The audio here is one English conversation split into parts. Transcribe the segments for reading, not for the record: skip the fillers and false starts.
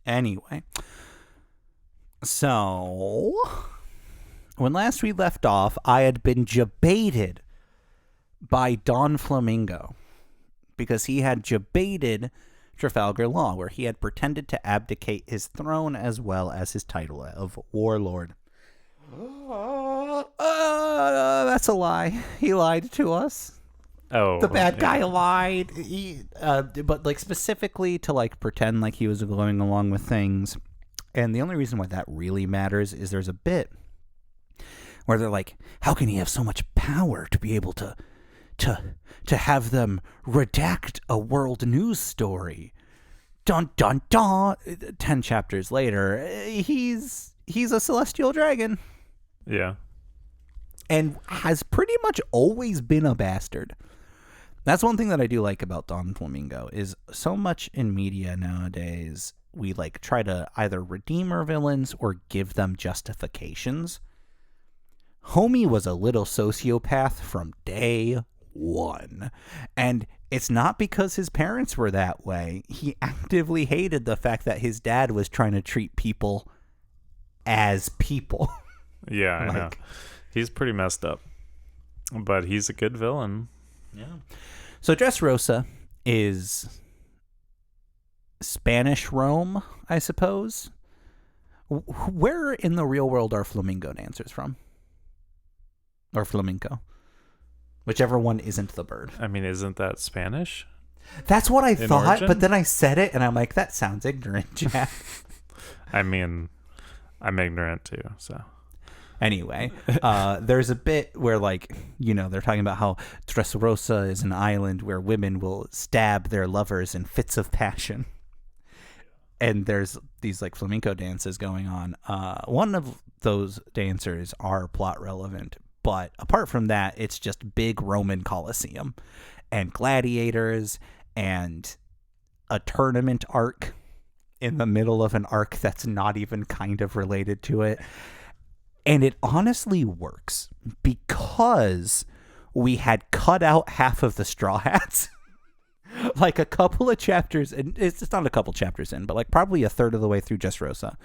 Anyway, so when last we left off, I had been jebaited by Don Flamingo because he had jebaited Trafalgar Law, where he had pretended to abdicate his throne as well as his title of warlord. That's a lie. He lied to us. Oh, The bad guy lied. But like specifically to like pretend like he was going along with things. And the only reason why that really matters is there's a bit where they're like, how can he have so much power to be able to have them redact a world news story? Dun dun dun. 10 chapters later, he's a celestial dragon. Yeah. And has pretty much always been a bastard. That's one thing that I do like about Don Flamingo is so much in media nowadays we like try to either redeem our villains or give them justifications. Homie was a little sociopath from day one. And it's not because his parents were that way. He actively hated the fact that his dad was trying to treat people as people. Yeah, I know. He's pretty messed up. But he's a good villain. Yeah. So Dressrosa is Spanish Rome, I suppose. Where in the real world are flamingo dancers from? Or flamenco? Whichever one isn't the bird. I mean, isn't that Spanish? That's what I thought, origin? but then I said it, and I'm like, that sounds ignorant, Jack. I mean, I'm ignorant too, so... Anyway, there's a bit where, like, you know, they're talking about how Dressrosa is an island where women will stab their lovers in fits of passion. And there's these, like, flamenco dances going on. One of those dancers are plot relevant. But apart from that, it's just big Roman Colosseum and gladiators and a tournament arc in the middle of an arc that's not even kind of related to it. And it honestly works because we had cut out half of the Straw Hats. Like a couple of chapters, and it's not a couple chapters in, but like probably a third of the way through Dressrosa.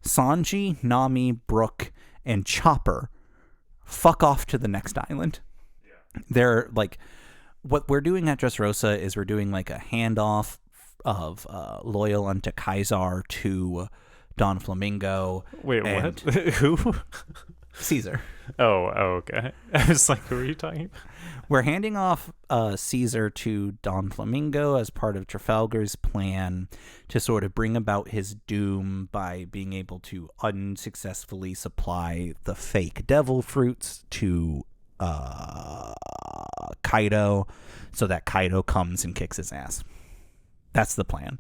Sanji, Nami, Brook, and Chopper fuck off to the next island. Yeah. They're like, what we're doing at Dressrosa is we're doing like a handoff of Loyal unto Kaisar to Don Flamingo. Wait, what? Who? Caesar. Oh, okay. I was like, who are you talking about? We're handing off Caesar to Don Flamingo as part of Trafalgar's plan to sort of bring about his doom by being able to unsuccessfully supply the fake devil fruits to Kaido so that Kaido comes and kicks his ass. That's the plan.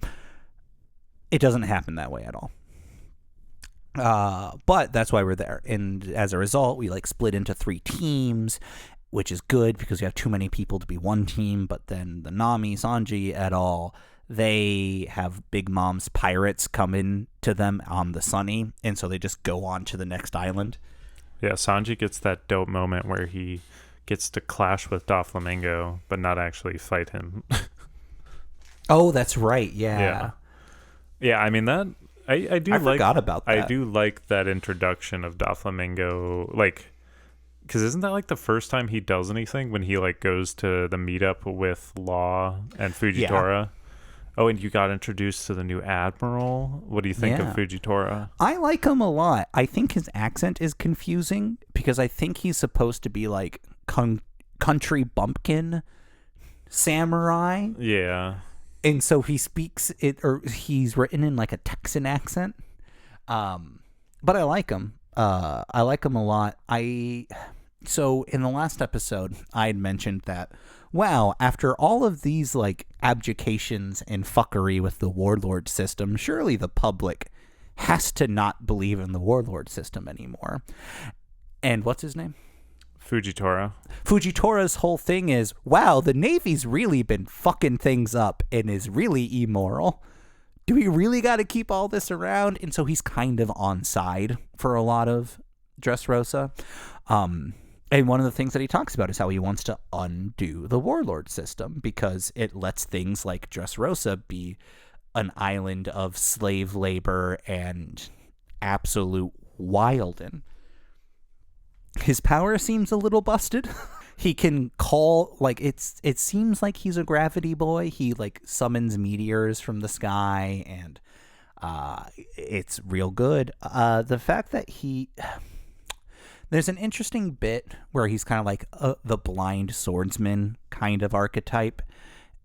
It doesn't happen that way at all. But that's why we're there. And as a result, we like split into 3 teams, which is good because we have too many people to be one team. But then the Nami, Sanji et al., they have Big Mom's pirates come in to them on the Sunny. And so they just go on to the next island. Yeah, Sanji gets that dope moment where he gets to clash with Doflamingo, but not actually fight him. Oh, that's right. Yeah. Yeah, I mean, that... I forgot about that. I do like that introduction of Doflamingo, like, because isn't that like the first time he does anything when he like goes to the meetup with Law and Fujitora? Yeah. Oh, and you got introduced to the new admiral. What do you think of Fujitora? I like him a lot. I think his accent is confusing because I think he's supposed to be like country bumpkin samurai. Yeah. And so he speaks it, or he's written in like a Texan accent. But I like him. I like him a lot. So in the last episode, I had mentioned that, wow, after all of these like abdications and fuckery with the warlord system, surely the public has to not believe in the warlord system anymore. And what's his name? Fujitora. Fujitora's whole thing is, wow, the Navy's really been fucking things up and is really immoral. Do we really got to keep all this around? And so he's kind of on side for a lot of Dressrosa. And one of the things that he talks about is how he wants to undo the warlord system because it lets things like Dressrosa be an island of slave labor and absolute wildin'. His power seems a little busted. He can call, like, it seems like he's a gravity boy. He, like, summons meteors from the sky, and it's real good. The fact that there's an interesting bit where he's kind of like the blind swordsman kind of archetype,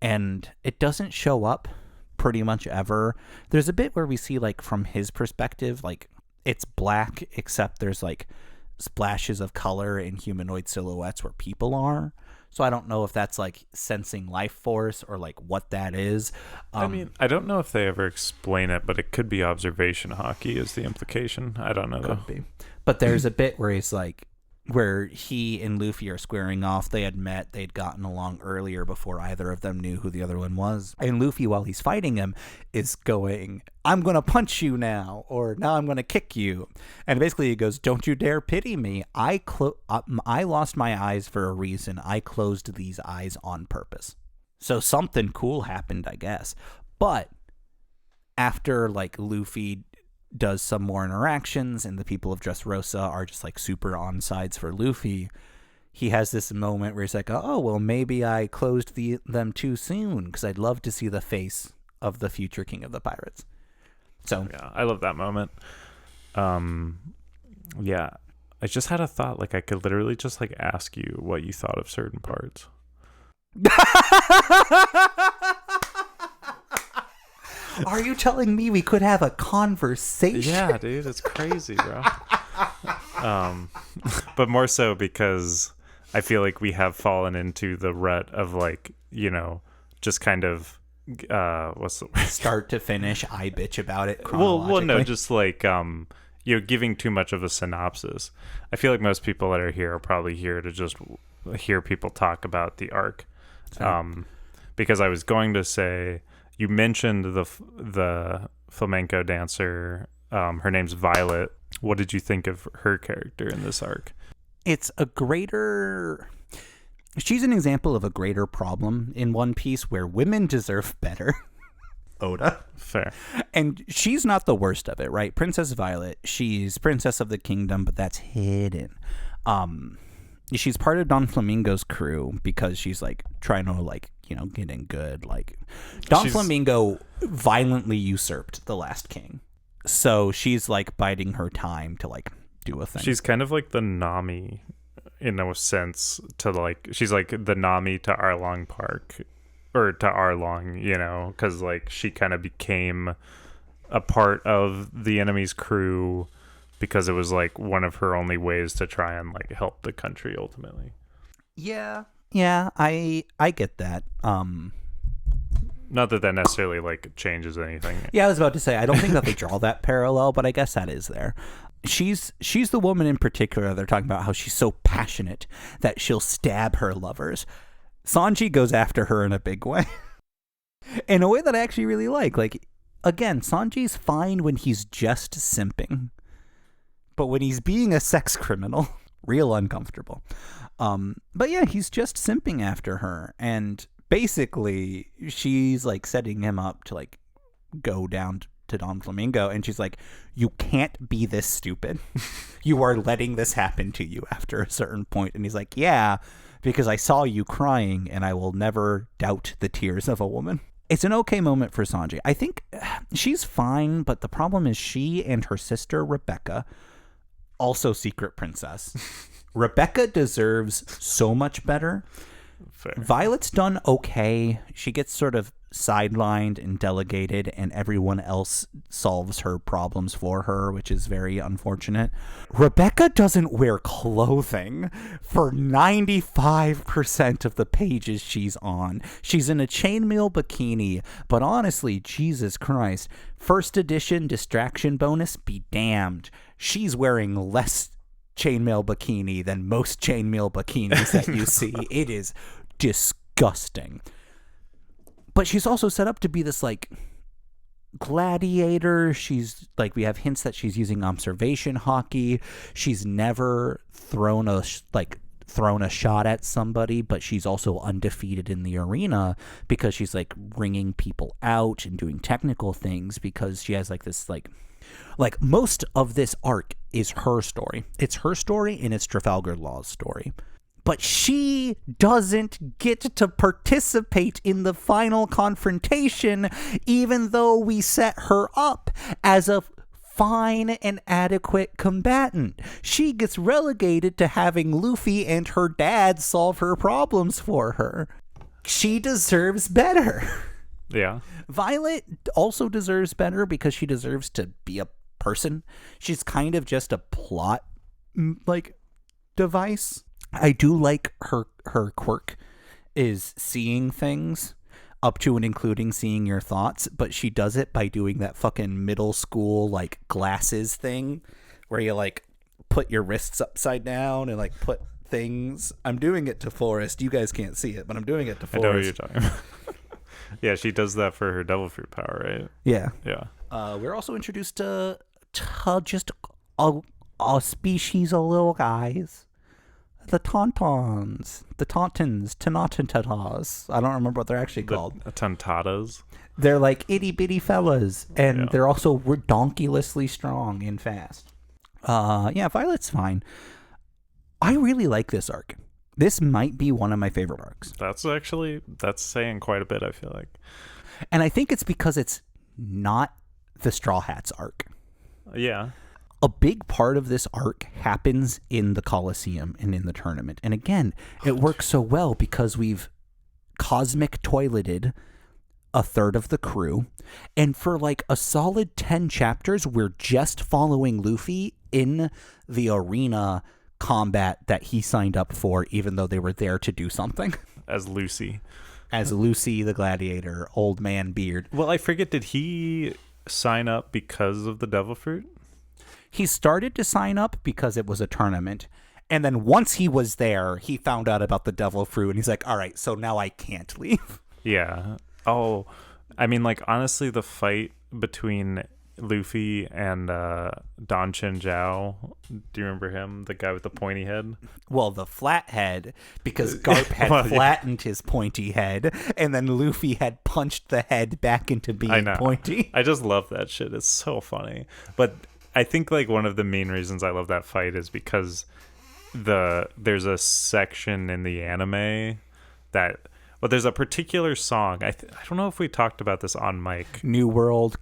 and it doesn't show up pretty much ever. There's a bit where we see, like, from his perspective, like, it's black, except there's, like, splashes of color in humanoid silhouettes where people are. So I don't know if that's, like, sensing life force or, like, what that is. I mean, I don't know if they ever explain it, but it could be observation hockey is the implication. I don't know, could be. But there's a bit where he's like, where he and Luffy are squaring off. They had met, they'd gotten along earlier before either of them knew who the other one was. And Luffy, while he's fighting him, is going, "I'm going to punch you now," or "now I'm going to kick you." And basically he goes, "Don't you dare pity me. I lost my eyes for a reason. I closed these eyes on purpose." So something cool happened, I guess. But after, like, Luffy does some more interactions and the people of Dressrosa are just, like, super on sides for Luffy, he has this moment where he's like, "Oh, well, maybe I closed them too soon, because I'd love to see the face of the future king of the pirates." So yeah, I love that moment. Yeah, I just had a thought, like, I could literally just, like, ask you what you thought of certain parts. Are you telling me we could have a conversation? Yeah, dude, it's crazy, bro. But more so because I feel like we have fallen into the rut of, like, you know, just kind of what's the word? Start to finish, I bitch about it well, no, just like giving too much of a synopsis. I feel like most people that are here are probably here to just hear people talk about the arc. Because I was going to say, you mentioned the flamenco dancer. Her name's Violet. What did you think of her character in this arc? She's an example of a greater problem in One Piece where women deserve better. Oda. Fair. And she's not the worst of it, right? Princess Violet, she's princess of the kingdom, but that's hidden. She's part of Don Flamingo's crew because she's, like, trying to, like, you know, get in good. Like, Flamingo violently usurped the last king. So she's, like, biding her time to, like, do a thing. She's kind of like the Nami in a sense to, like, she's like the Nami to Arlong Park, or to Arlong, you know, because, like, she kind of became a part of the enemy's crew because it was, like, one of her only ways to try and, like, help the country ultimately. Yeah, I get that. Not that necessarily, like, changes anything. Yeah, I was about to say, I don't think that they draw that parallel, but I guess that is there. She's the woman in particular. They're talking about how she's so passionate that she'll stab her lovers. Sanji goes after her in a big way. In a way that I actually really like. Like, again, Sanji's fine when he's just simping. But when he's being a sex criminal, real uncomfortable. But yeah, he's just simping after her. And basically, she's, like, setting him up to, like, go down to Don Flamingo. And she's like, "You can't be this stupid. You are letting this happen to you after a certain point." And he's like, "Yeah, because I saw you crying and I will never doubt the tears of a woman." It's an okay moment for Sanji. I think she's fine, but the problem is she and her sister, Rebecca, also secret princess. Rebecca deserves so much better. Fair. Violet's done okay. She gets sort of sidelined and delegated, and everyone else solves her problems for her, which is very unfortunate. Rebecca doesn't wear clothing for 95% of the pages she's on. She's in a chainmail bikini, but honestly, Jesus Christ, first edition distraction bonus be damned. She's wearing less chainmail bikini than most chainmail bikinis that you see. It is disgusting. But she's also set up to be this, like, gladiator. She's, like, we have hints that she's using observation hockey. She's never thrown a, like, thrown a shot at somebody, but she's also undefeated in the arena because she's like ringing people out and doing technical things because she has like this like most of this arc is her story. It's her story and it's Trafalgar Law's story. But she doesn't get to participate in the final confrontation, even though we set her up as a fine and adequate combatant. She gets relegated to having Luffy and her dad solve her problems for her. She deserves better. Yeah. Violet also deserves better because she deserves to be a person. She's kind of just a plot like device. I do like her quirk is seeing things up to and including seeing your thoughts, but she does it by doing that fucking middle school like glasses thing where you like put your wrists upside down and like put things. I'm doing it to Forrest. You guys can't see it, but I'm doing it to Forrest. I know what you're talking about. Yeah, she does that for her devil fruit power, right? Yeah. Yeah. We're also introduced to just a species of little guys. The Tauntauns. I don't remember what they're actually called. The Tontatas. They're like itty-bitty fellas, and they're also redonkulously strong and fast. Yeah, Violet's fine. I really like this arc. This might be one of my favorite arcs. That's saying quite a bit, I feel like. And I think it's because it's not the Straw Hats arc. Yeah. A big part of this arc happens in the Colosseum and in the tournament. And again, it works so well because we've cosmic toileted a third of the crew. And for like a solid 10 chapters, we're just following Luffy in the arena combat that he signed up for, even though they were there to do something. As Lucy. As Lucy the Gladiator, old man beard. Well, I forget, did he sign up because of the devil fruit? He started to sign up because it was a tournament. And then once he was there, he found out about the devil fruit. And he's like, all right, so now I can't leave. Yeah. Oh, I mean, like, honestly, the fight between Luffy and Don Chin Zhao, do you remember him? The guy with the pointy head? Well, the flat head, because Garp had flattened his pointy head, and then Luffy had punched the head back into being pointy. I just love that shit. It's so funny. But I think like one of the main reasons I love that fight is because there's a section in the anime that, well, there's a particular song. I don't know if we talked about this on mic. New World,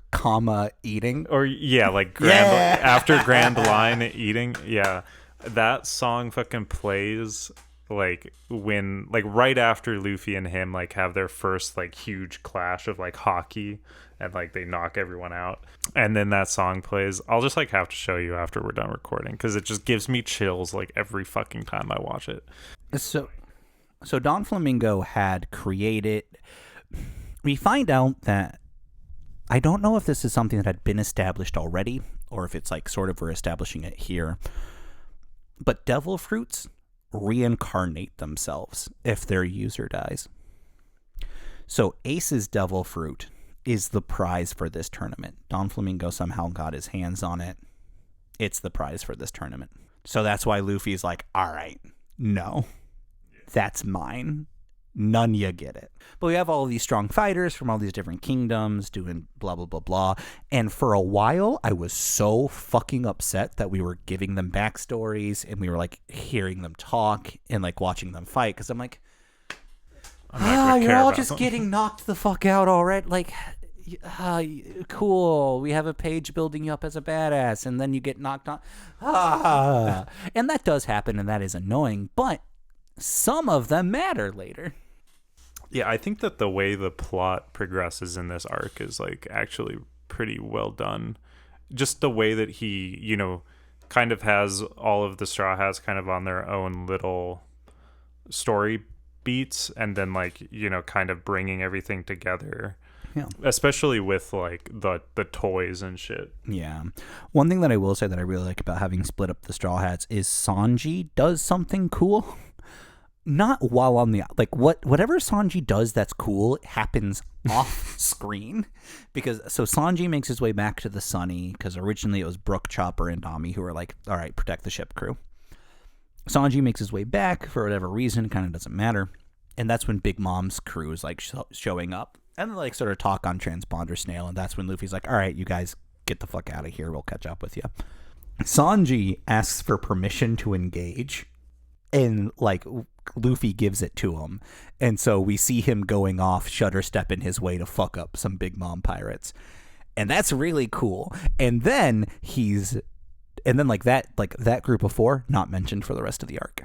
eating, or like after Grand Line eating. Yeah, that song fucking plays like when like right after Luffy and him like have their first like huge clash of like hockey. And like they knock everyone out, and then that song plays. I'll just like have to show you after we're done recording because it just gives me chills like every fucking time I watch it. So Don Flamingo had created. We find out that I don't know if this is something that had been established already or if it's like sort of we're establishing it here. But devil fruits reincarnate themselves if their user dies. So Ace's devil fruit is the prize for this tournament. Don Flamingo somehow got his hands on it. It's the prize for this tournament. So that's why Luffy's like, all right, no, that's mine. None ya get it. But we have all of these strong fighters from all these different kingdoms doing blah, blah, blah, blah. And for a while, I was so fucking upset that we were giving them backstories and we were like hearing them talk and like watching them fight. Because I'm like, you're all just getting knocked the fuck out already. Like, cool. We have a page building you up as a badass, and then you get knocked on. And that does happen, and that is annoying. But some of them matter later. Yeah, I think that the way the plot progresses in this arc is like actually pretty well done. Just the way that he, you know, kind of has all of the Straw Hats kind of on their own little story beats, and then like, you know, kind of bringing everything together. Yeah. Especially with like the toys and shit. Yeah. One thing that I will say that I really like about having split up the Straw Hats is Sanji does something cool. Not while on the like whatever Sanji does that's cool happens off screen, because so Sanji makes his way back to the Sunny because originally it was Brook, Chopper, and Nami who were like, all right, protect the ship crew. Sanji makes his way back for whatever reason, kind of doesn't matter. And that's when Big Mom's crew is like showing up. And they like sort of talk on Transponder Snail. And that's when Luffy's like, all right, you guys get the fuck out of here. We'll catch up with you. Sanji asks for permission to engage. And like Luffy gives it to him. And so we see him going off, shutter stepping his way to fuck up some Big Mom pirates. And that's really cool. And then like that group of 4 not mentioned for the rest of the arc.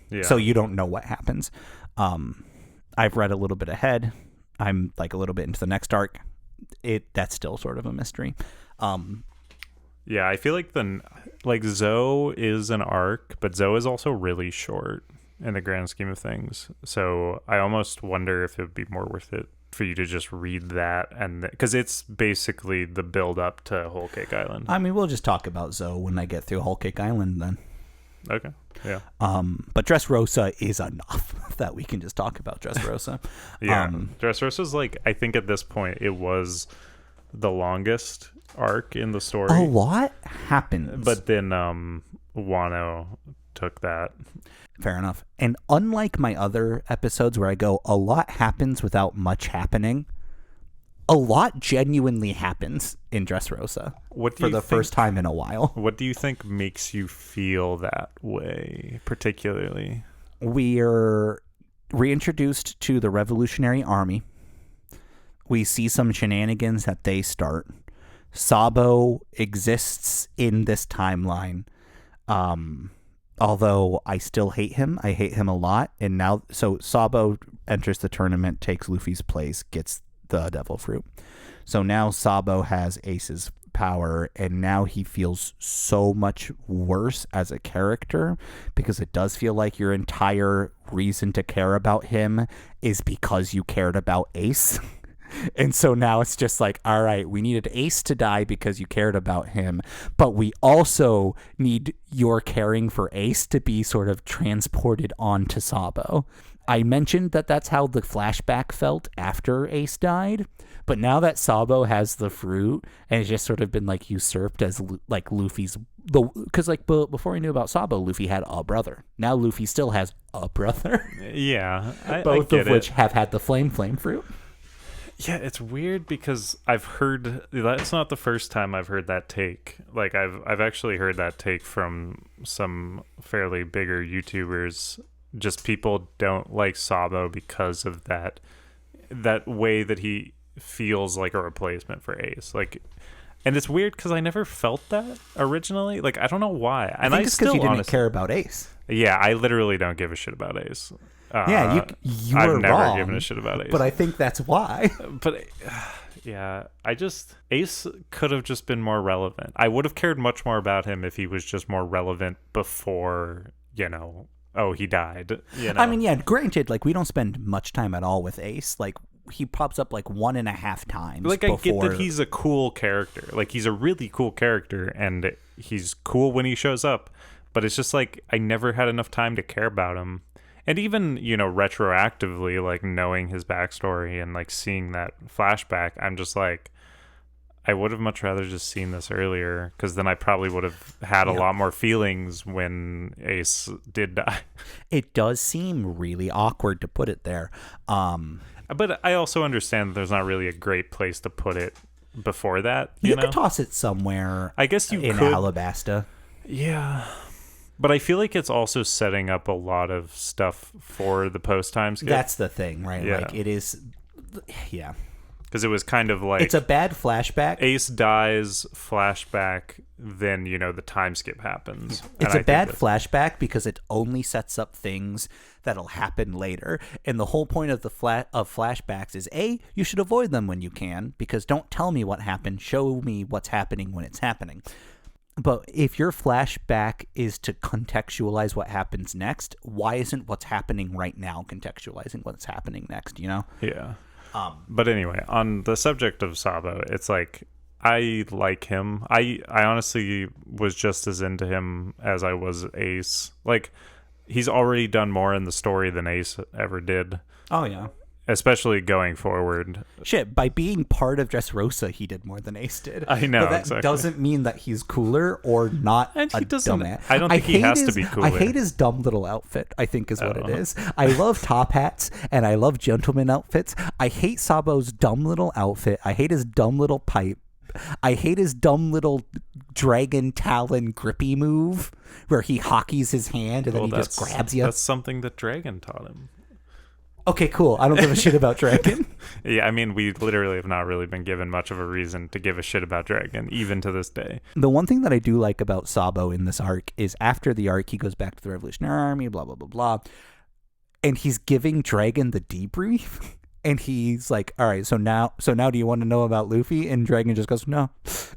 Yeah. So you don't know what happens. I've read a little bit ahead. I'm like a little bit into the next arc. That's still sort of a mystery. Yeah, I feel like Zoe is an arc, but Zoe is also really short in the grand scheme of things. So I almost wonder if it would be more worth it for you to just read that, and because it's basically the build up to Whole Cake Island. I mean, we'll just talk about Zoe when I get through Whole Cake Island then. Okay. Yeah. But Dressrosa is enough that we can just talk about Dressrosa. Yeah. Dressrosa's like, I think at this point it was the longest arc in the story. A lot happens. But then Wano took that. Fair enough. And unlike my other episodes where I go, a lot happens without much happening, a lot genuinely happens in Dressrosa for the first time in a while. What do you think makes you feel that way, particularly? We're reintroduced to the Revolutionary Army. We see some shenanigans that they start. Sabo exists in this timeline. Although I still hate him. I hate him a lot. And now, so Sabo enters the tournament, takes Luffy's place, gets the Devil Fruit. So now Sabo has Ace's power, and now he feels so much worse as a character because it does feel like your entire reason to care about him is because you cared about Ace. And so now it's just like, all right, we needed Ace to die because you cared about him, but we also need your caring for Ace to be sort of transported onto Sabo. I mentioned that that's how the flashback felt after Ace died, but now that Sabo has the fruit and it's just sort of been like usurped as like Luffy's, because like before we knew about Sabo, Luffy had a brother. Now Luffy still has a brother. Yeah, both of which have had the flame fruit. Yeah, it's weird because I've heard that's not the first time I've heard that take. Like I've actually heard that take from some fairly bigger YouTubers. Just people don't like Sabo because of that way that he feels like a replacement for Ace. Like, and it's weird because I never felt that originally. Like, I don't know why. And I think it's because you didn't care about Ace. Yeah, I literally don't give a shit about Ace. Yeah, you were I've never wrong, given a shit about Ace. But I think that's why. But yeah, Ace could have just been more relevant. I would have cared much more about him if he was just more relevant before, he died. I mean, yeah, granted, like we don't spend much time at all with Ace. Like he pops up like 1.5 times. Like I get that he's a cool character. Like he's a really cool character and he's cool when he shows up. But it's just like I never had enough time to care about him. And even, retroactively, like knowing his backstory and like seeing that flashback, I'm just like, I would have much rather just seen this earlier because then I probably would have had a lot more feelings when Ace did die. It does seem really awkward to put it there. But I also understand that there's not really a great place to put it before that. You could toss it somewhere. I guess you in could. Alabasta. Yeah. But I feel like it's also setting up a lot of stuff for the post-time skip. That's the thing, right? Yeah. Like, it is... Yeah. Because it was kind of like... It's a bad flashback. Ace dies, flashback, then, the time skip happens. It's a bad flashback because it only sets up things that'll happen later. And the whole point of of flashbacks is, A, you should avoid them when you can, because don't tell me what happened, show me what's happening when it's happening. But if your flashback is to contextualize what happens next, why isn't what's happening right now contextualizing what's happening next, Yeah. But anyway, on the subject of Sabo, it's like, I like him. I honestly was just as into him as I was Ace. Like, he's already done more in the story than Ace ever did. Oh, yeah. especially going forward. Shit, by being part of Dressrosa, he did more than Ace did. I know, but that exactly. doesn't mean that he's cooler or not And he a doesn't. dumbass. I don't think he has to be cooler. I hate his dumb little outfit, I think is what it is. I love top hats, and I love gentleman outfits. I hate Sabo's dumb little outfit. I hate his dumb little pipe. I hate his dumb little dragon talon grippy move where he hockeys his hand and then he just grabs you. That's something that Dragon taught him. Okay, cool. I don't give a shit about Dragon. Yeah, I mean, we literally have not really been given much of a reason to give a shit about Dragon, even to this day. The one thing that I do like about Sabo in this arc is after the arc, he goes back to the Revolutionary Army, blah, blah, blah, blah. And he's giving Dragon the debrief. And he's like, all right, so now do you want to know about Luffy? And Dragon just goes, no.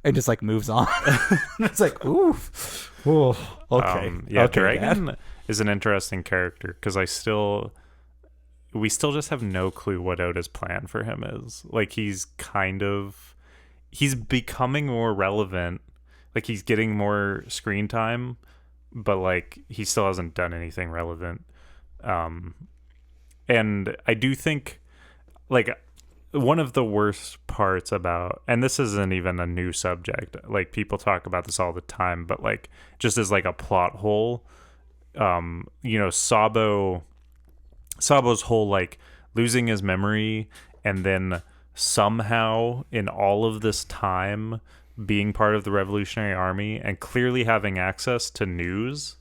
And just like moves on. It's like, ooh. Okay. Yeah, okay, Dragon Dad. is an interesting character because we still just have no clue what Oda's plan for him is. Like, he's becoming more relevant. Like, he's getting more screen time, but like he still hasn't done anything relevant. And I do think, like, one of the worst parts about, and this isn't even a new subject, like people talk about this all the time, but like just as like a plot hole, Sabo's whole like losing his memory and then somehow in all of this time being part of the Revolutionary Army and clearly having access to news,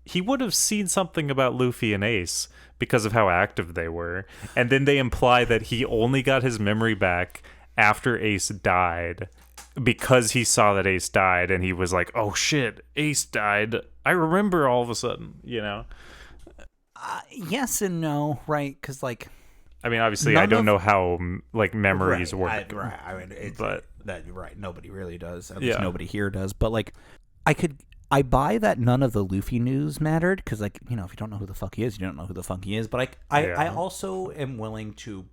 he would have seen something about Luffy and Ace because of how active they were. And then they imply that he only got his memory back after Ace died because he saw that Ace died and he was like, oh shit, Ace died. I remember all of a sudden, Yes and no, right? Because like, I mean, obviously, I don't know how like memories work. Right. I mean, but right. Nobody really does. At least nobody here does. But like, I buy that none of the Luffy news mattered because, like, if you don't know who the fuck he is, you don't know who the fuck he is. But I also am willing to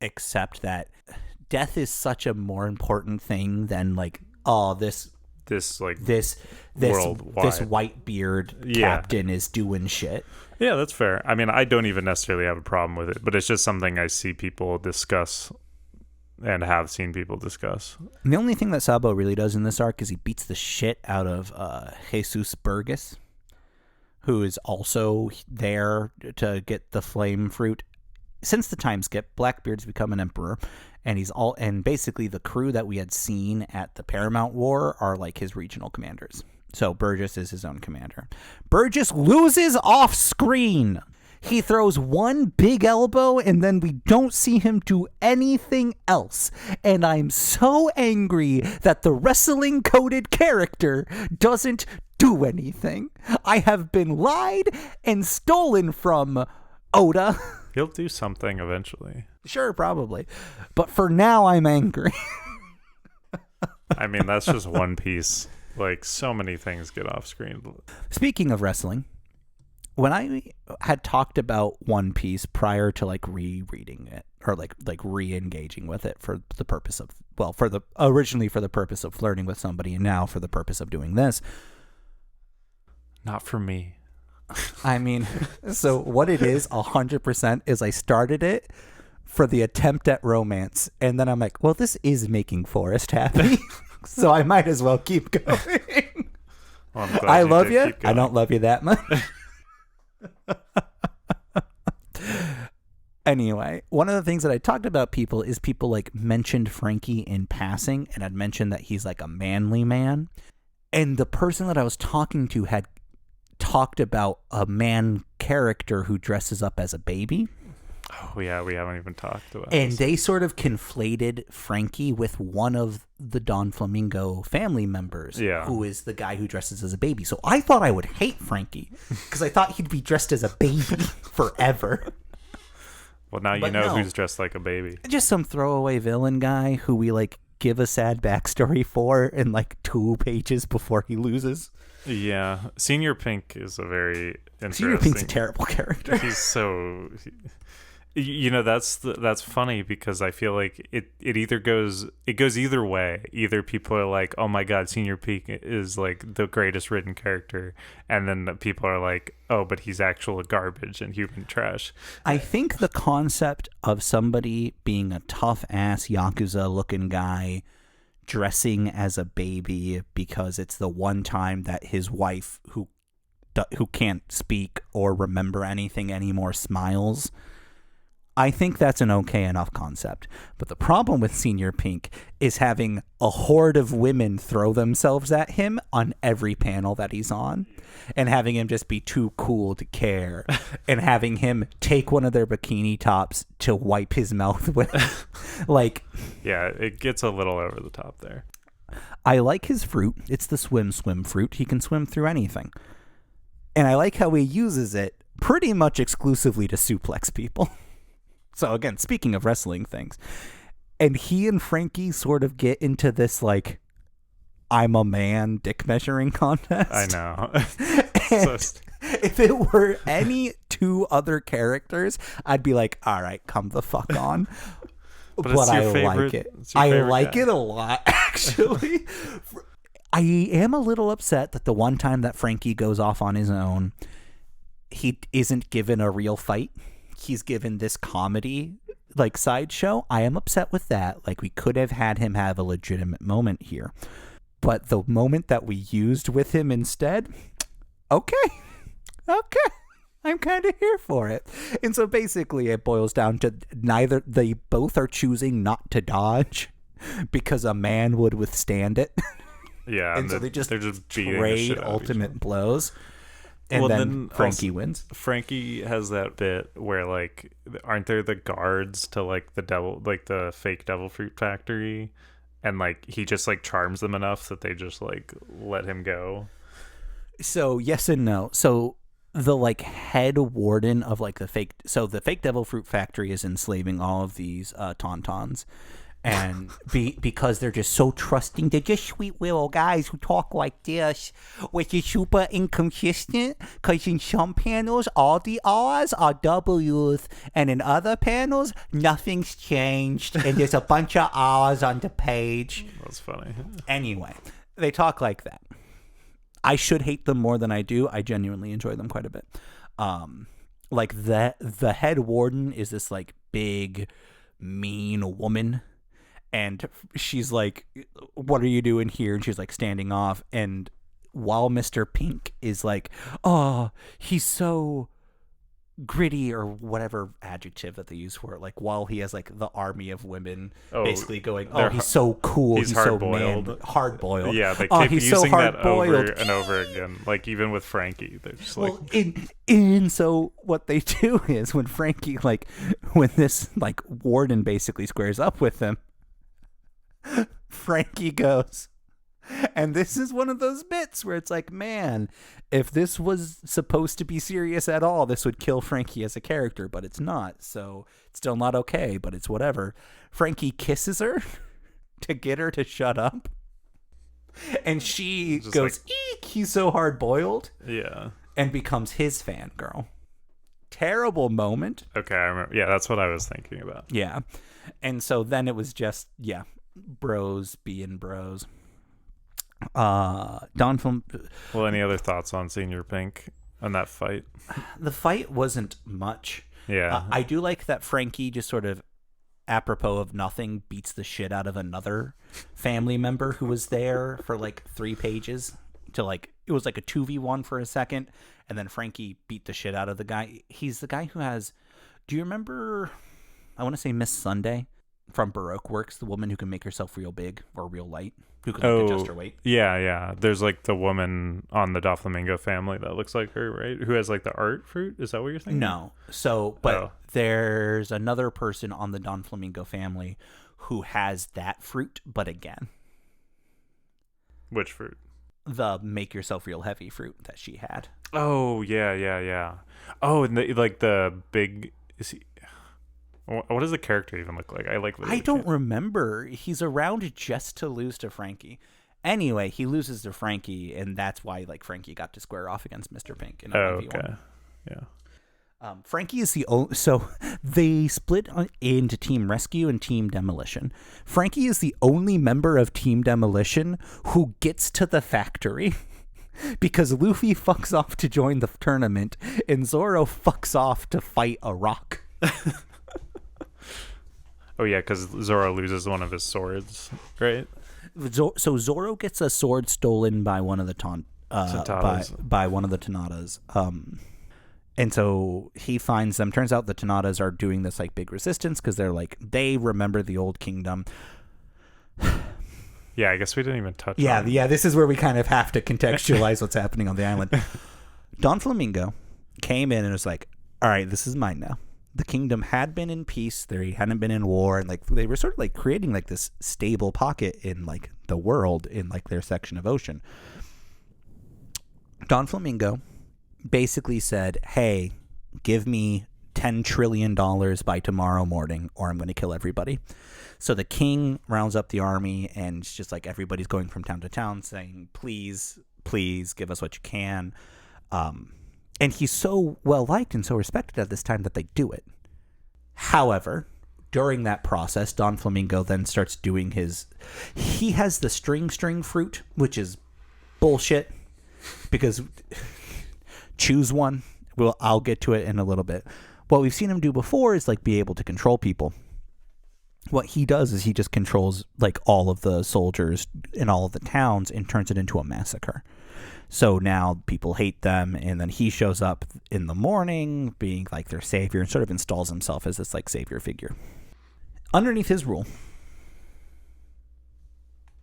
accept that death is such a more important thing than like, oh, this white beard captain is doing shit. Yeah, that's fair. I mean, I don't even necessarily have a problem with it, but it's just something I see people discuss and have seen people discuss. And the only thing that Sabo really does in this arc is he beats the shit out of Jesus Burgess, who is also there to get the flame fruit. Since the time skip, Blackbeard's become an emperor, and basically the crew that we had seen at the Paramount War are like his regional commanders. So Burgess is his own commander. Burgess loses off screen. He throws one big elbow and then we don't see him do anything else. And I'm so angry that the wrestling coded character doesn't do anything. I have been lied and stolen from, Oda. He'll do something eventually. Sure, probably. But for now, I'm angry. I mean, that's just One Piece. Like, so many things get off screen. Speaking of wrestling, when I had talked about One Piece prior to like rereading it or like re-engaging with it for the purpose of, originally for the purpose of flirting with somebody and now for the purpose of doing this. Not for me. I mean, so what it is 100% is I started it for the attempt at romance. And then I'm like, well, this is making Forrest happy. So I might as well keep going. Well, I'm glad I you love did you. keep going. I don't love you that much. Anyway, one of the things that I talked about people like mentioned Frankie in passing and had mentioned that he's like a manly man. And the person that I was talking to had talked about a man character who dresses up as a baby. Oh, yeah, we haven't even talked about And this. they sort of conflated Frankie with one of the Don Flamingo family members, who is the guy who dresses as a baby. So I thought I would hate Frankie because I thought he'd be dressed as a baby forever. Well, now you know who's dressed like a baby. Just some throwaway villain guy who we like give a sad backstory for in like 2 pages before he loses. Yeah, Senior Pink is a very interesting... Senior Pink's a terrible character. He's so... That's funny because I feel like it goes either way. Either people are like, oh my god, Senior Peak is like the greatest written character, and then the people are like, oh, but he's actual garbage and human trash. I think the concept of somebody being a tough ass Yakuza looking guy dressing as a baby because it's the one time that his wife, who can't speak or remember anything anymore, smiles, I think that's an okay enough concept. But the problem with Senior Pink is having a horde of women throw themselves at him on every panel that he's on, and having him just be too cool to care, and having him take one of their bikini tops to wipe his mouth with. Like, yeah, it gets a little over the top there. I like his fruit. It's the swim fruit. He can swim through anything. And I like how he uses it pretty much exclusively to suplex people. So again, speaking of wrestling things, and he and Frankie sort of get into this like, I'm a man dick measuring contest. I know. If it were any two other characters, I'd be like, all right, come the fuck on. But I like it. I like it a lot, actually. I am a little upset that the one time that Frankie goes off on his own, he isn't given a real fight. He's given this comedy like sideshow. I am upset with that. Like, we could have had him have a legitimate moment here. But the moment that we used with him instead, okay. I'm kind of here for it. And so basically it boils down to they both are choosing not to dodge because a man would withstand it. Yeah. And so they're just beating trade ultimate blows. And then Frankie wins. Frankie has that bit where, like, aren't there the guards to, like, the fake devil fruit factory? And, like, he just, like, charms them enough that they just, like, let him go. So, yes and no. So, the, like, head warden of, like, the fake devil fruit factory is enslaving all of these tauntauns. And because they're just so trusting, they're just sweet little guys who talk like this, which is super inconsistent, because in some panels, all the R's are W's, and in other panels, nothing's changed, and there's a bunch of R's on the page. That's funny. Anyway, they talk like that. I should hate them more than I do. I genuinely enjoy them quite a bit. Like, the head warden is this, like, big, mean woman. And she's like, what are you doing here? And she's like standing off. And while Mr. Pink is like, oh, he's so gritty, or whatever adjective that they use for it. Like, while he has like the army of women basically going, oh, he's so cool. He's so hard boiled. Yeah, they keep using that over and over again. Like, even with Frankie, they're just like. And so what they do is when Frankie, like, when this like warden basically squares up with him, Frankie goes, and this is one of those bits where it's like, man, if this was supposed to be serious at all, this would kill Frankie as a character, but it's not. So it's still not okay, but it's whatever. Frankie kisses her to get her to shut up, and she goes, like, eek, he's so hard boiled. Yeah. And becomes his fangirl. Terrible moment. Okay, I remember. Yeah, that's what I was thinking about. Yeah. And so then it was just, bros being bros. Don film. Well, any other thoughts on Senior Pink on that fight? The fight wasn't much. Yeah. I do like that Frankie just sort of, apropos of nothing, beats the shit out of another family member who was there for like 3 pages to like, it was like a 2v1 for a second, and then Frankie beat the shit out of the guy. He's the guy who has, do you remember, I want to say Miss Sunday from Baroque Works, the woman who can make herself real big or real light, who can adjust her weight. Yeah. There's like the woman on the Doflamingo family that looks like her, right? Who has like the art fruit? Is that what you're thinking? No. So, but there's another person on the Don Flamingo family who has that fruit, but again. Which fruit? The make yourself real heavy fruit that she had. Oh, yeah. Oh, and the big... Is he... What does the character even look like? I don't remember. He's around just to lose to Frankie. Anyway, he loses to Frankie, and that's why like Frankie got to square off against Mr. Pink in a 1v1. Okay. Yeah. Frankie is the only. So they split into Team Rescue and Team Demolition. Frankie is the only member of Team Demolition who gets to the factory because Luffy fucks off to join the tournament and Zoro fucks off to fight a rock. Oh yeah, because Zoro loses one of his swords, right? So Zoro gets a sword stolen by one of the by one of the Tanadas. And so he finds them. Turns out the Tanadas are doing this like big resistance because they're like, they remember the old kingdom. Yeah, I guess we didn't even touch on it. Yeah, this is where we kind of have to contextualize what's happening on the island. Don Flamingo came in and was like, all right, this is mine now. The kingdom had been in peace. They hadn't been in war. And like they were sort of like creating like this stable pocket in like the world in like their section of ocean. Don Flamingo basically said, hey, give me $10 trillion by tomorrow morning or I'm going to kill everybody. So the king rounds up the army and it's just like everybody's going from town to town saying, please, please give us what you can. And he's so well liked and so respected at this time that they do it. However, during that process, Don Flamingo then starts doing he has the string fruit, which is bullshit because choose one. Well, I'll get to it in a little bit. What we've seen him do before is like be able to control people. What he does is he just controls like all of the soldiers in all of the towns and turns it into a massacre. So now people hate them, and then he shows up in the morning being like their savior and sort of installs himself as this like savior figure. Underneath his rule,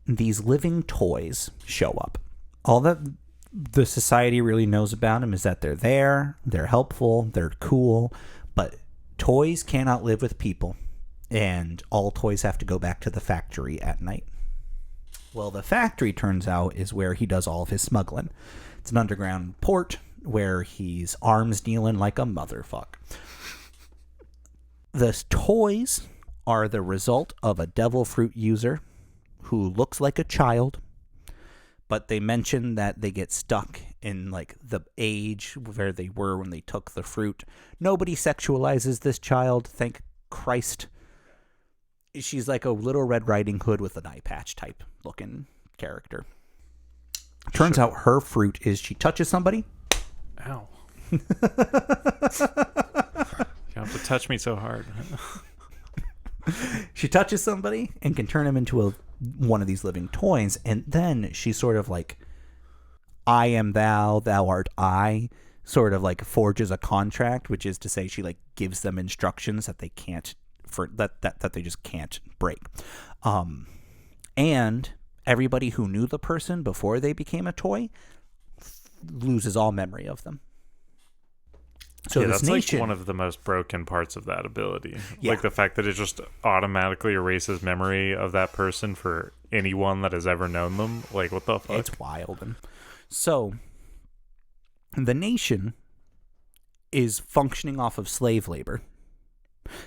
these living toys show up. All that the society really knows about them is that they're there, they're helpful, they're cool, but toys cannot live with people, and all toys have to go back to the factory at night. Well, the factory, turns out, is where he does all of his smuggling. It's an underground port where he's arms dealing like a motherfucker. The toys are the result of a devil fruit user who looks like a child, but they mention that they get stuck in like the age where they were when they took the fruit. Nobody sexualizes this child, thank Christ. She's like a little Red Riding Hood with an eye patch type looking character. Turns out her fruit is she touches somebody. Ow. You have to touch me so hard. She touches somebody and can turn him into one of these living toys. And then she sort of like, I am thou, thou art I, sort of like forges a contract, which is to say she like gives them instructions that they can't that they just can't break. And everybody who knew the person before they became a toy loses all memory of them. So yeah, this that's nation, like one of the most broken parts of that ability. Yeah. Like the fact that it just automatically erases memory of that person for anyone that has ever known them. Like, what the fuck? It's wild. And so the nation is functioning off of slave labor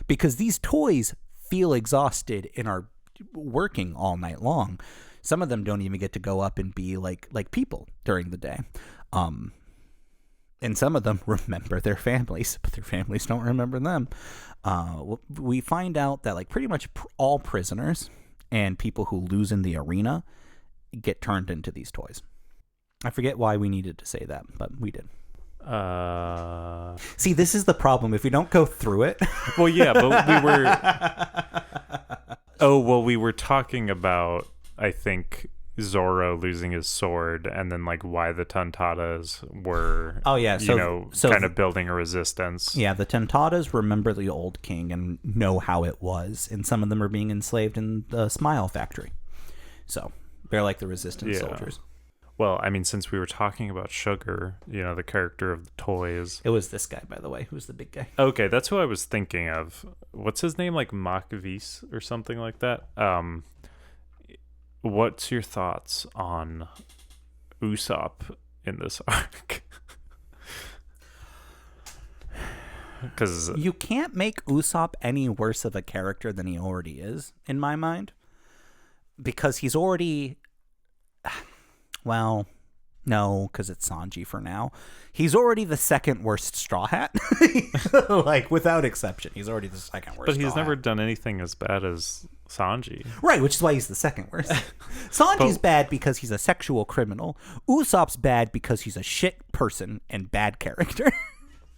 because these toys feel exhausted and are working all night long. Some of them don't even get to go up and be like people during the day. And some of them remember their families, but their families don't remember them. We find out that like pretty much all prisoners and people who lose in the arena get turned into these toys. I forget why we needed to say that, but we did. See, this is the problem. If we don't go through it. Well, yeah, but we were. Oh, well, we were talking about, I think, Zoro losing his sword, and then like why the Tontadas were. Oh yeah, so kind of building a resistance. Yeah, the Tontadas remember the old king and know how it was, and some of them are being enslaved in the Smile Factory. So they're like the resistance soldiers. Well, I mean, since we were talking about Sugar, the character of the toys. It was this guy, by the way, who's the big guy. Okay, that's who I was thinking of. What's his name? Like Makvis or something like that? What's your thoughts on Usopp in this arc? Because you can't make Usopp any worse of a character than he already is, in my mind. Because he's already... Well, No, because it's Sanji for now. He's already the second worst Straw Hat. Like, without exception. He's already the second worst. But he's never done anything as bad as Sanji. Right, which is why he's the second worst. Sanji's bad because he's a sexual criminal. Usopp's bad because he's a shit person and bad character.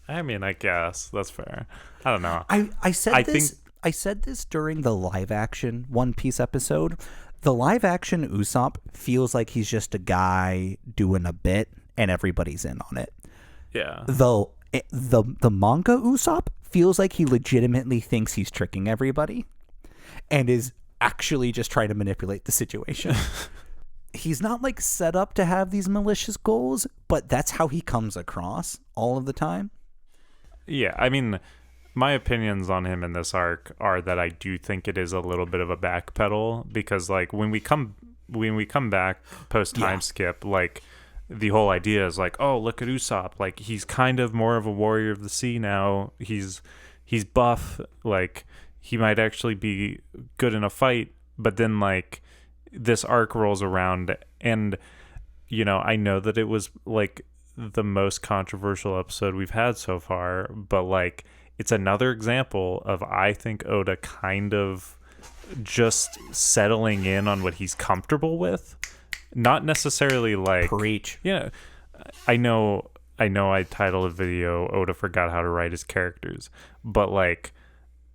I mean, I guess. That's fair. I don't know. I said this during the live action One Piece episode. The live action Usopp feels like he's just a guy doing a bit and everybody's in on it. Yeah. Though the manga Usopp feels like he legitimately thinks he's tricking everybody and is actually just trying to manipulate the situation. He's not like set up to have these malicious goals, but that's how he comes across all of the time. Yeah, I mean, my opinions on him in this arc are that I do think it is a little bit of a backpedal because, like, when we come back post time skip, like, the whole idea is like, oh, look at Usopp, like, he's kind of more of a warrior of the sea now. He's buff, like, he might actually be good in a fight. But then, like, this arc rolls around, and you know, I know that it was like the most controversial episode we've had so far, but like, it's another example of, I think, Oda kind of just settling in on what he's comfortable with. Not necessarily like... Preach. Yeah. I know I titled a video, Oda Forgot How to Write His Characters. But like,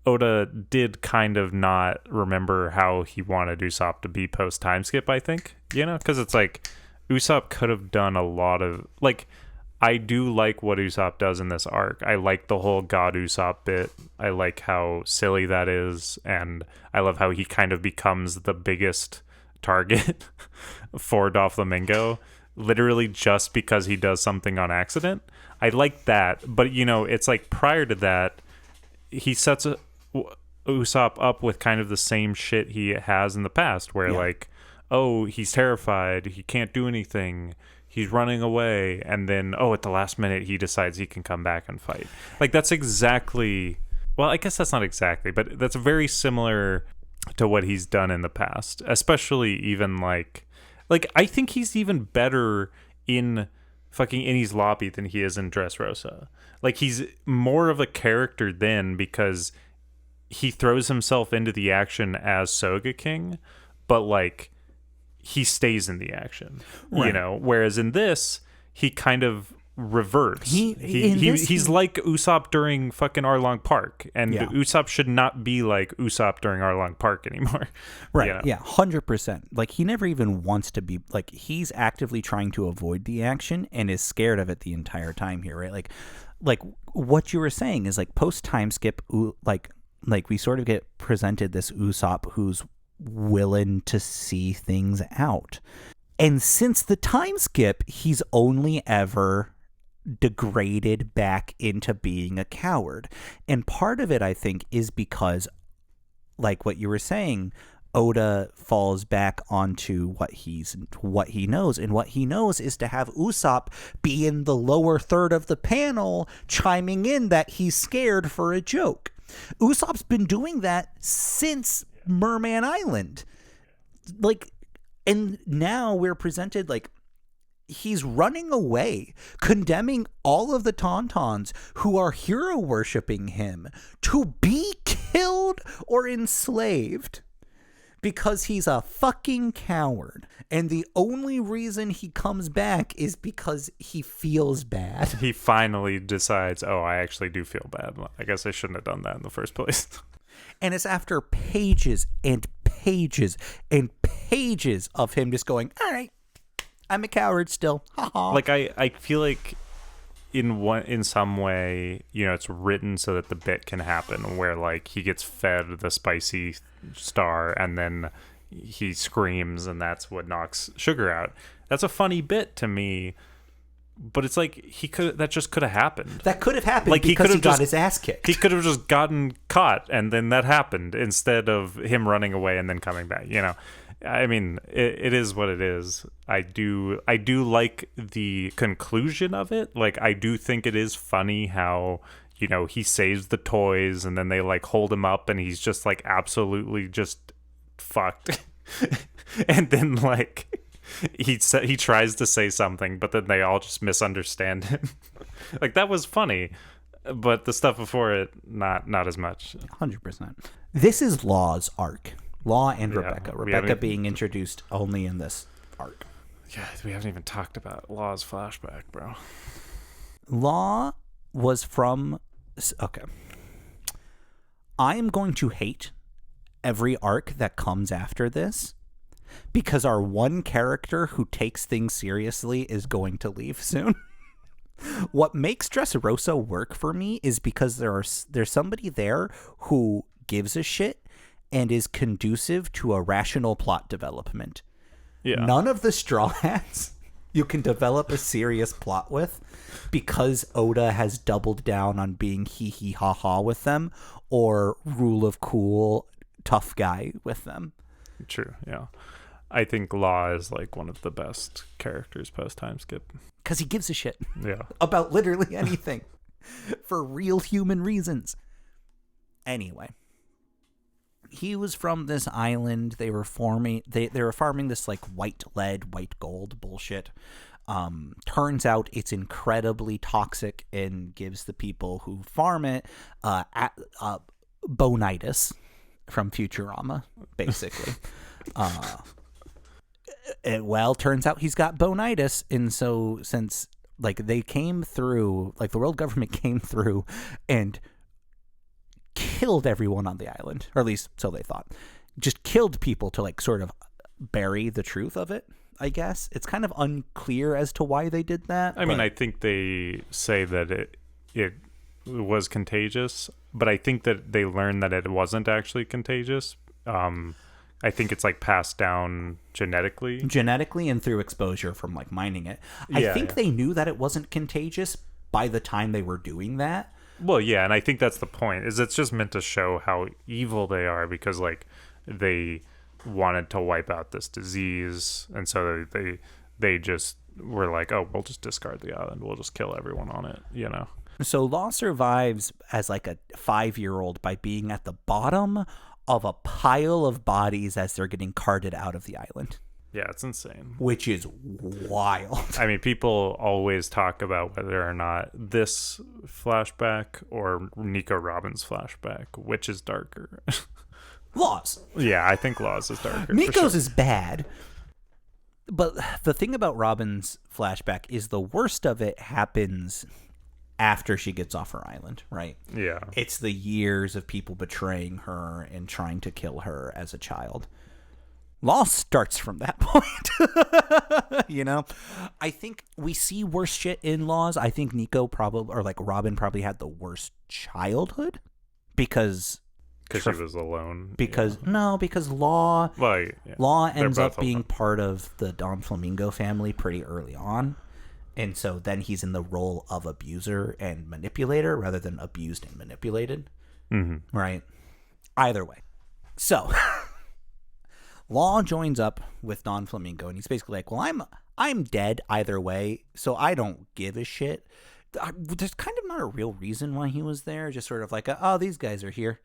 Oda did kind of not remember how he wanted Usopp to be post-time skip, I think. You know? Because it's like, Usopp could have done a lot of... Like... I do like what Usopp does in this arc. I like the whole God Usopp bit. I like how silly that is, and I love how he kind of becomes the biggest target for Doflamingo, literally just because he does something on accident. I like that, but you know, it's like prior to that, he sets Usopp up with kind of the same shit he has in the past, where like, oh, he's terrified, he can't do anything. He's running away, and then, oh, at the last minute, he decides he can come back and fight. Like, that's exactly... Well, I guess that's not exactly, but that's very similar to what he's done in the past. Especially even, like, I think he's even better in fucking Enies Lobby than he is in Dressrosa. Like, he's more of a character then because he throws himself into the action as Soga King, but, like... he stays in the action, right. You know, whereas in this, he kind of reverts. He's like Usopp during fucking Arlong Park, and Usopp should not be like Usopp during Arlong Park anymore. Right. You know? Yeah, 100%. Like, he never even wants to be, like, he's actively trying to avoid the action and is scared of it the entire time here, right? Like what you were saying is, like, post time skip, like we sort of get presented this Usopp who's willing to see things out. And since the time skip, he's only ever degraded back into being a coward. And part of it, I think, is because, like what you were saying, Oda falls back onto what he knows, and what he knows is to have Usopp be in the lower third of the panel chiming in that he's scared for a joke. Usopp's been doing that since Merman Island, like, and now we're presented like he's running away, condemning all of the Tauntauns who are hero worshipping him to be killed or enslaved because he's a fucking coward. And the only reason he comes back is because he feels bad. He finally decides, oh, I actually do feel bad. I guess I shouldn't have done that in the first place. And it's after pages and pages and pages of him just going, all right, I'm a coward still. Like, I feel like in some way, you know, it's written so that the bit can happen where, like, he gets fed the spicy star and then he screams and that's what knocks sugar out. That's a funny bit to me. But it's like that just could have happened. That could have happened, like, because he got his ass kicked. He could have just gotten caught, and then that happened instead of him running away and then coming back. You know, I mean, it is what it is. I do like the conclusion of it. Like, I do think it is funny how, you know, he saves the toys and then they like hold him up and he's just like absolutely just fucked, and then like. he tries to say something, but then they all just misunderstand him. Like, that was funny, but the stuff before it, not as much. 100%. This is Law's arc. Law and Yeah, Rebecca. we Rebecca haven't- being introduced only in this arc. Yeah, we haven't even talked about Law's flashback, bro. Law was from... Okay. I am going to hate every arc that comes after this because our one character who takes things seriously is going to leave soon. What makes Dressrosa work for me is because there's somebody there who gives a shit and is conducive to a rational plot development. Yeah. None of the Straw Hats you can develop a serious plot with because Oda has doubled down on being hee ha ha with them or rule of cool tough guy with them. True, yeah. I think Law is like one of the best characters post time skip. Because he gives a shit Yeah. about literally anything for real human reasons. Anyway, he was from this island. They were farming this like white lead, white gold bullshit. Turns out it's incredibly toxic and gives the people who farm it bonitis from Futurama, basically. Turns out he's got bonitis, and so since like they came through, like the world government came through and killed everyone on the island, or at least so they thought, just killed people to like sort of bury the truth of it. I guess it's kind of unclear as to why they did that. I mean, I think they say that it was contagious, but I think that they learned that it wasn't actually contagious. I think it's like passed down genetically and through exposure from like mining it. I think they knew that it wasn't contagious by the time they were doing that. Well, yeah, and I think that's the point. Is it's just meant to show how evil they are because like they wanted to wipe out this disease, and so they just were like, oh, we'll just discard the island. We'll just kill everyone on it, you know. So Law survives as like a 5-year-old by being at the bottom of a pile of bodies as they're getting carted out of the island. Yeah, it's insane. Which is wild. I mean, people always talk about whether or not this flashback or Nico Robin's flashback, which is darker. Law's. Yeah, I think Law's is darker. Nico's is bad. But the thing about Robin's flashback is the worst of it happens after she gets off her island, right? Yeah. It's the years of people betraying her and trying to kill her as a child. Law starts from that point. You know? I think we see worse shit in Laws. I think Nico probably, or like Robin probably had the worst childhood because she was alone. Because Law ends up being alone. part of the Don Flamingo family pretty early on. And so then he's in the role of abuser and manipulator rather than abused and manipulated. Mm-hmm. Right? Either way. So Law joins up with Don Flamingo, and he's basically like, well, I'm dead either way, so I don't give a shit. There's kind of not a real reason why he was there, just sort of like, oh, these guys are here.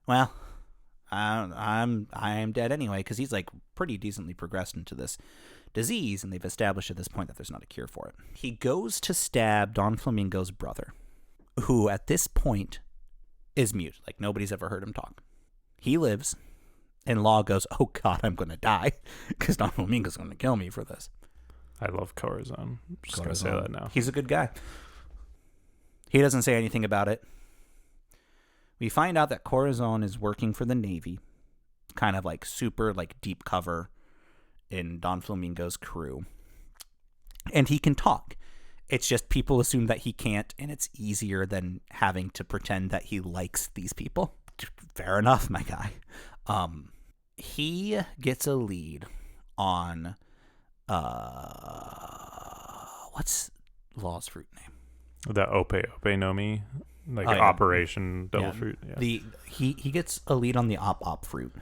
Well, I'm dead anyway, because he's like pretty decently progressed into this disease, and they've established at this point that there's not a cure for it. He goes to stab Don Flamingo's brother, who at this point is mute. Like, nobody's ever heard him talk. He lives, and Law goes, oh god, I'm going to die, because Don Flamingo's going to kill me for this. I love Corazon. I'm just going to say that now. He's a good guy. He doesn't say anything about it. We find out that Corazon is working for the Navy, kind of like super like deep cover in Don Flamingo's crew. And he can talk. It's just people assume that he can't, and it's easier than having to pretend that he likes these people. Fair enough, my guy. He gets a lead on what's Law's fruit name? The Ope no Mi, like Operation Devil Fruit. Yeah. He gets a lead on the Op fruit.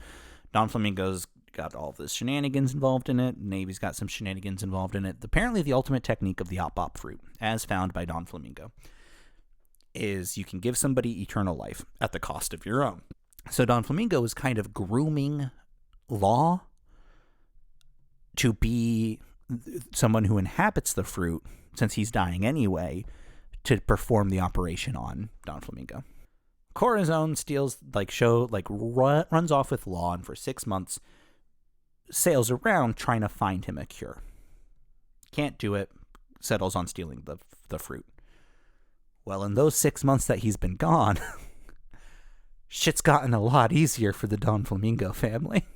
Don Flamingo's got all this shenanigans involved in it. Navy's got some shenanigans involved in it. Apparently, the ultimate technique of the Op fruit, as found by Don Flamingo, is you can give somebody eternal life at the cost of your own. So Don Flamingo is kind of grooming Law to be someone who inhabits the fruit, since he's dying anyway, to perform the operation on Don Flamingo. Corazon runs off with Law, and for 6 months sails around trying to find him a cure. Can't do it, settles on stealing the fruit. Well, in those 6 months that he's been gone, shit's gotten a lot easier for the Don Flamingo family.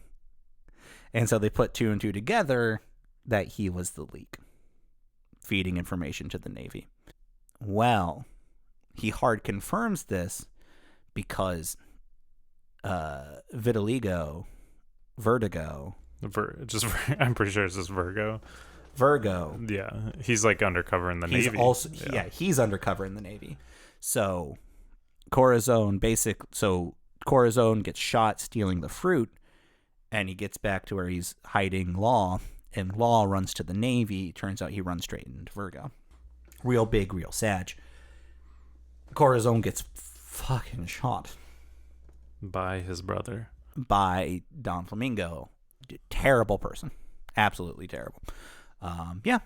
And so they put 2 and 2 together that he was the leak, feeding information to the Navy. Well, he hard confirms this because Vertigo, I'm pretty sure it's just Virgo. Yeah, he's like undercover in the Navy. He's undercover in the Navy. So Corazon gets shot stealing the fruit, and he gets back to where he's hiding Law, and Law runs to the Navy. Turns out he runs straight into Virgo. Real big, real sag. Corazon gets fucking shot by his brother, by Don Flamingo. Terrible person, absolutely terrible. Yeah,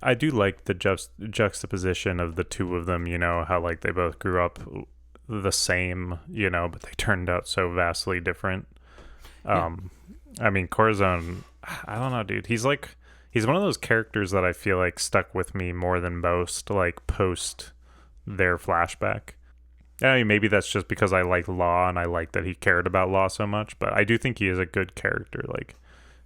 I do like the juxtaposition of the two of them. You know how like they both grew up the same, you know, but they turned out so vastly different. I mean, Corazon, I don't know, dude. He's one of those characters that I feel like stuck with me more than most, like post their flashback. I mean, maybe that's just because I like Law and I like that he cared about Law so much, but I do think he is a good character. Like,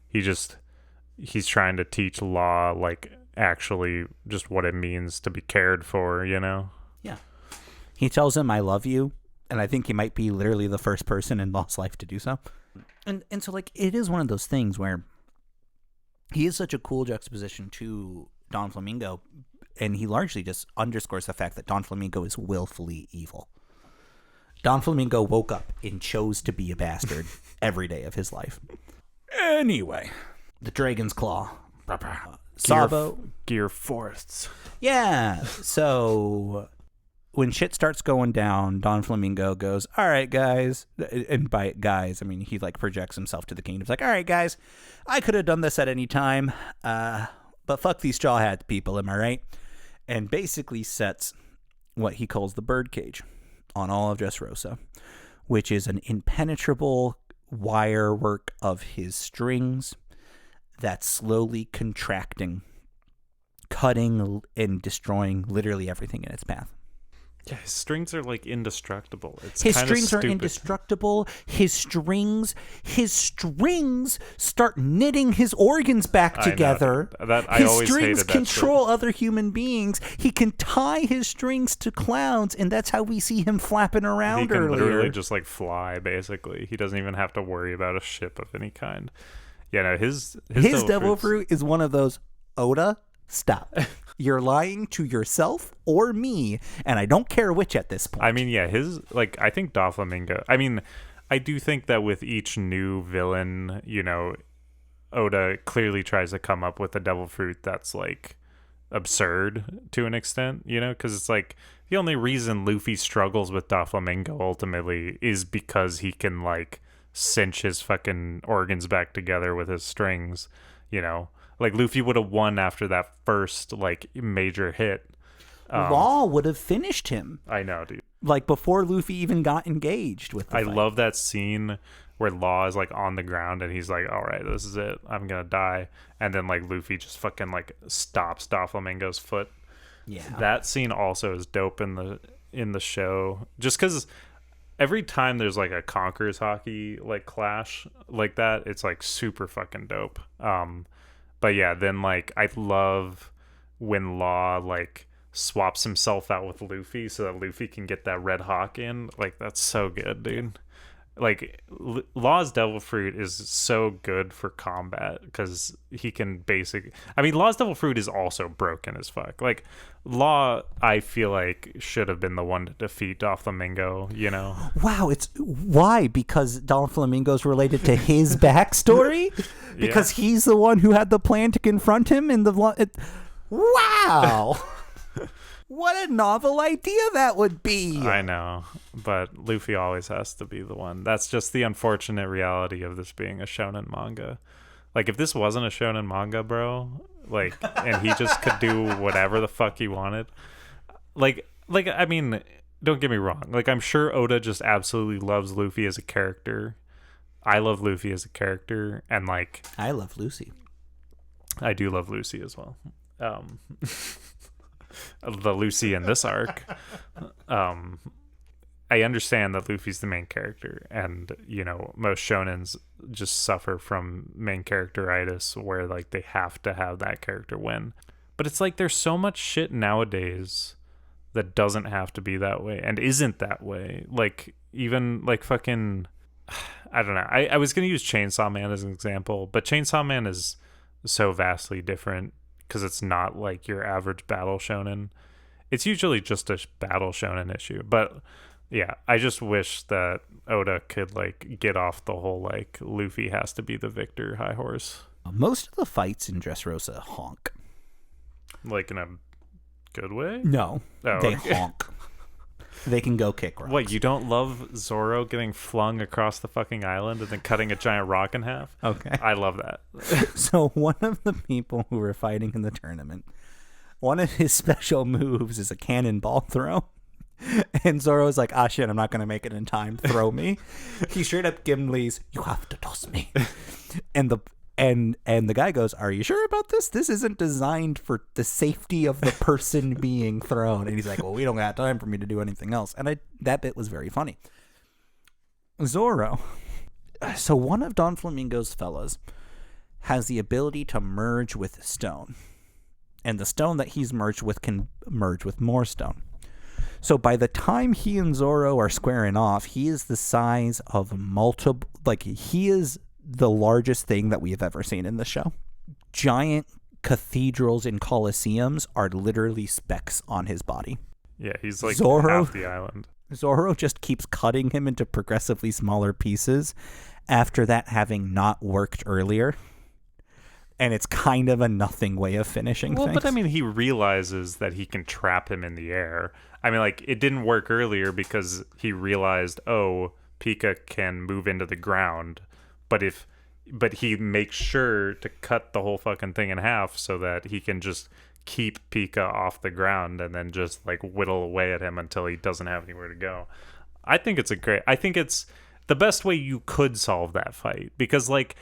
he's trying to teach Law, like, actually just what it means to be cared for, you know? Yeah. He tells him, I love you, and I think he might be literally the first person in Law's life to do so. And so, like, it is one of those things where he is such a cool juxtaposition to Don Flamingo, and he largely just underscores the fact that Don Flamingo is willfully evil. Don Flamingo woke up and chose to be a bastard every day of his life. Anyway, the Dragon's Claw. Sabo. Gear Forests. Yeah, so when shit starts going down, Don Flamingo goes, all right, guys. And by guys, I mean, he like projects himself to the kingdom. He's like, all right, guys, I could have done this at any time, but fuck these straw hat people, am I right? And basically sets what he calls the birdcage on all of Dressrosa, which is an impenetrable wire work of his strings that's slowly contracting, cutting and destroying literally everything in its path. Yeah, his strings are like indestructible. His strings are indestructible. His strings start knitting his organs back together. His strings control other human beings. He can tie his strings to clouds, and that's how we see him flapping around. He can literally just like fly. Basically, he doesn't even have to worry about a ship of any kind. Yeah, no, his devil fruit is one of those. Oda, stop. You're lying to yourself or me, and I don't care which at this point. I mean, yeah, I think Doflamingo. I mean, I do think that with each new villain, you know, Oda clearly tries to come up with a devil fruit that's like absurd to an extent, you know, because it's like the only reason Luffy struggles with Doflamingo ultimately is because he can like cinch his fucking organs back together with his strings, you know. Like, Luffy would have won after that first, like, major hit. Law would have finished him. I know, dude. Like, before Luffy even got engaged with the fight. Love that scene where Law is, like, on the ground and he's like, all right, this is it. I'm gonna die. And then, like, Luffy just fucking, like, stops Doflamingo's foot. Yeah. That scene also is dope in the show. Just because every time there's, like, a Conquerors hockey, like, clash like that, it's, like, super fucking dope. But yeah, then like I love when Law like swaps himself out with Luffy so that Luffy can get that Red Hawk in. Like, that's so good, dude. Like Law's Devil Fruit is so good for combat because he can Law's Devil Fruit is also broken as fuck. Like, Law, I feel like, should have been the one to defeat Doflamingo, you know? Wow, why? Because Doflamingo's related to his backstory? Because he's the one who had the plan to confront him in the... Wow! What a novel idea that would be. I know, but Luffy always has to be the one. That's just the unfortunate reality of this being a shonen manga. Like, if this wasn't a shonen manga, bro, like, and he just could do whatever the fuck he wanted, I mean, don't get me wrong. Like, I'm sure Oda just absolutely loves Luffy as a character. I love Luffy as a character, and, like... I love Lucy. I do love Lucy as well. The Lucy in this arc. I understand that Luffy's the main character, and, you know, most shonens just suffer from main characteritis where, like, they have to have that character win. But it's like there's so much shit nowadays that doesn't have to be that way and isn't that way. Like, even, like, fucking... I don't know. I was going to use Chainsaw Man as an example, but Chainsaw Man is so vastly different because it's not like your average battle shonen. It's usually just a battle shonen issue. But yeah, I just wish that Oda could, like, get off the whole, like, Luffy has to be the victor high horse. Most of the fights in Dressrosa honk. Like, in a good way? No, they okay. honk. They can go kick rocks. What, you don't love Zoro getting flung across the fucking island and then cutting a giant rock in half? Okay. I love that. So one of the people who were fighting in the tournament, one of his special moves is a cannonball throw. And Zoro's like, ah, shit, I'm not going to make it in time. Throw me. He straight up Gimli's, you have to toss me. And the guy goes, are you sure about this? This isn't designed for the safety of the person being thrown. And he's like, well, we don't got time for me to do anything else. And that bit was very funny. Zoro. So one of Don Flamingo's fellas has the ability to merge with stone. And the stone that he's merged with can merge with more stone. So by the time he and Zoro are squaring off, he is the size of multiple... Like, he is the largest thing that we have ever seen in the show. Giant cathedrals and coliseums are literally specks on his body. Yeah, he's like half the island. Zoro just keeps cutting him into progressively smaller pieces after that having not worked earlier. And it's kind of a nothing way of finishing things. But I mean, he realizes that he can trap him in the air. I mean, like, it didn't work earlier because he realized, oh, Pika can move into the ground. But he makes sure to cut the whole fucking thing in half so that he can just keep Pika off the ground and then just, like, whittle away at him until he doesn't have anywhere to go. I think it's the best way you could solve that fight, because, like,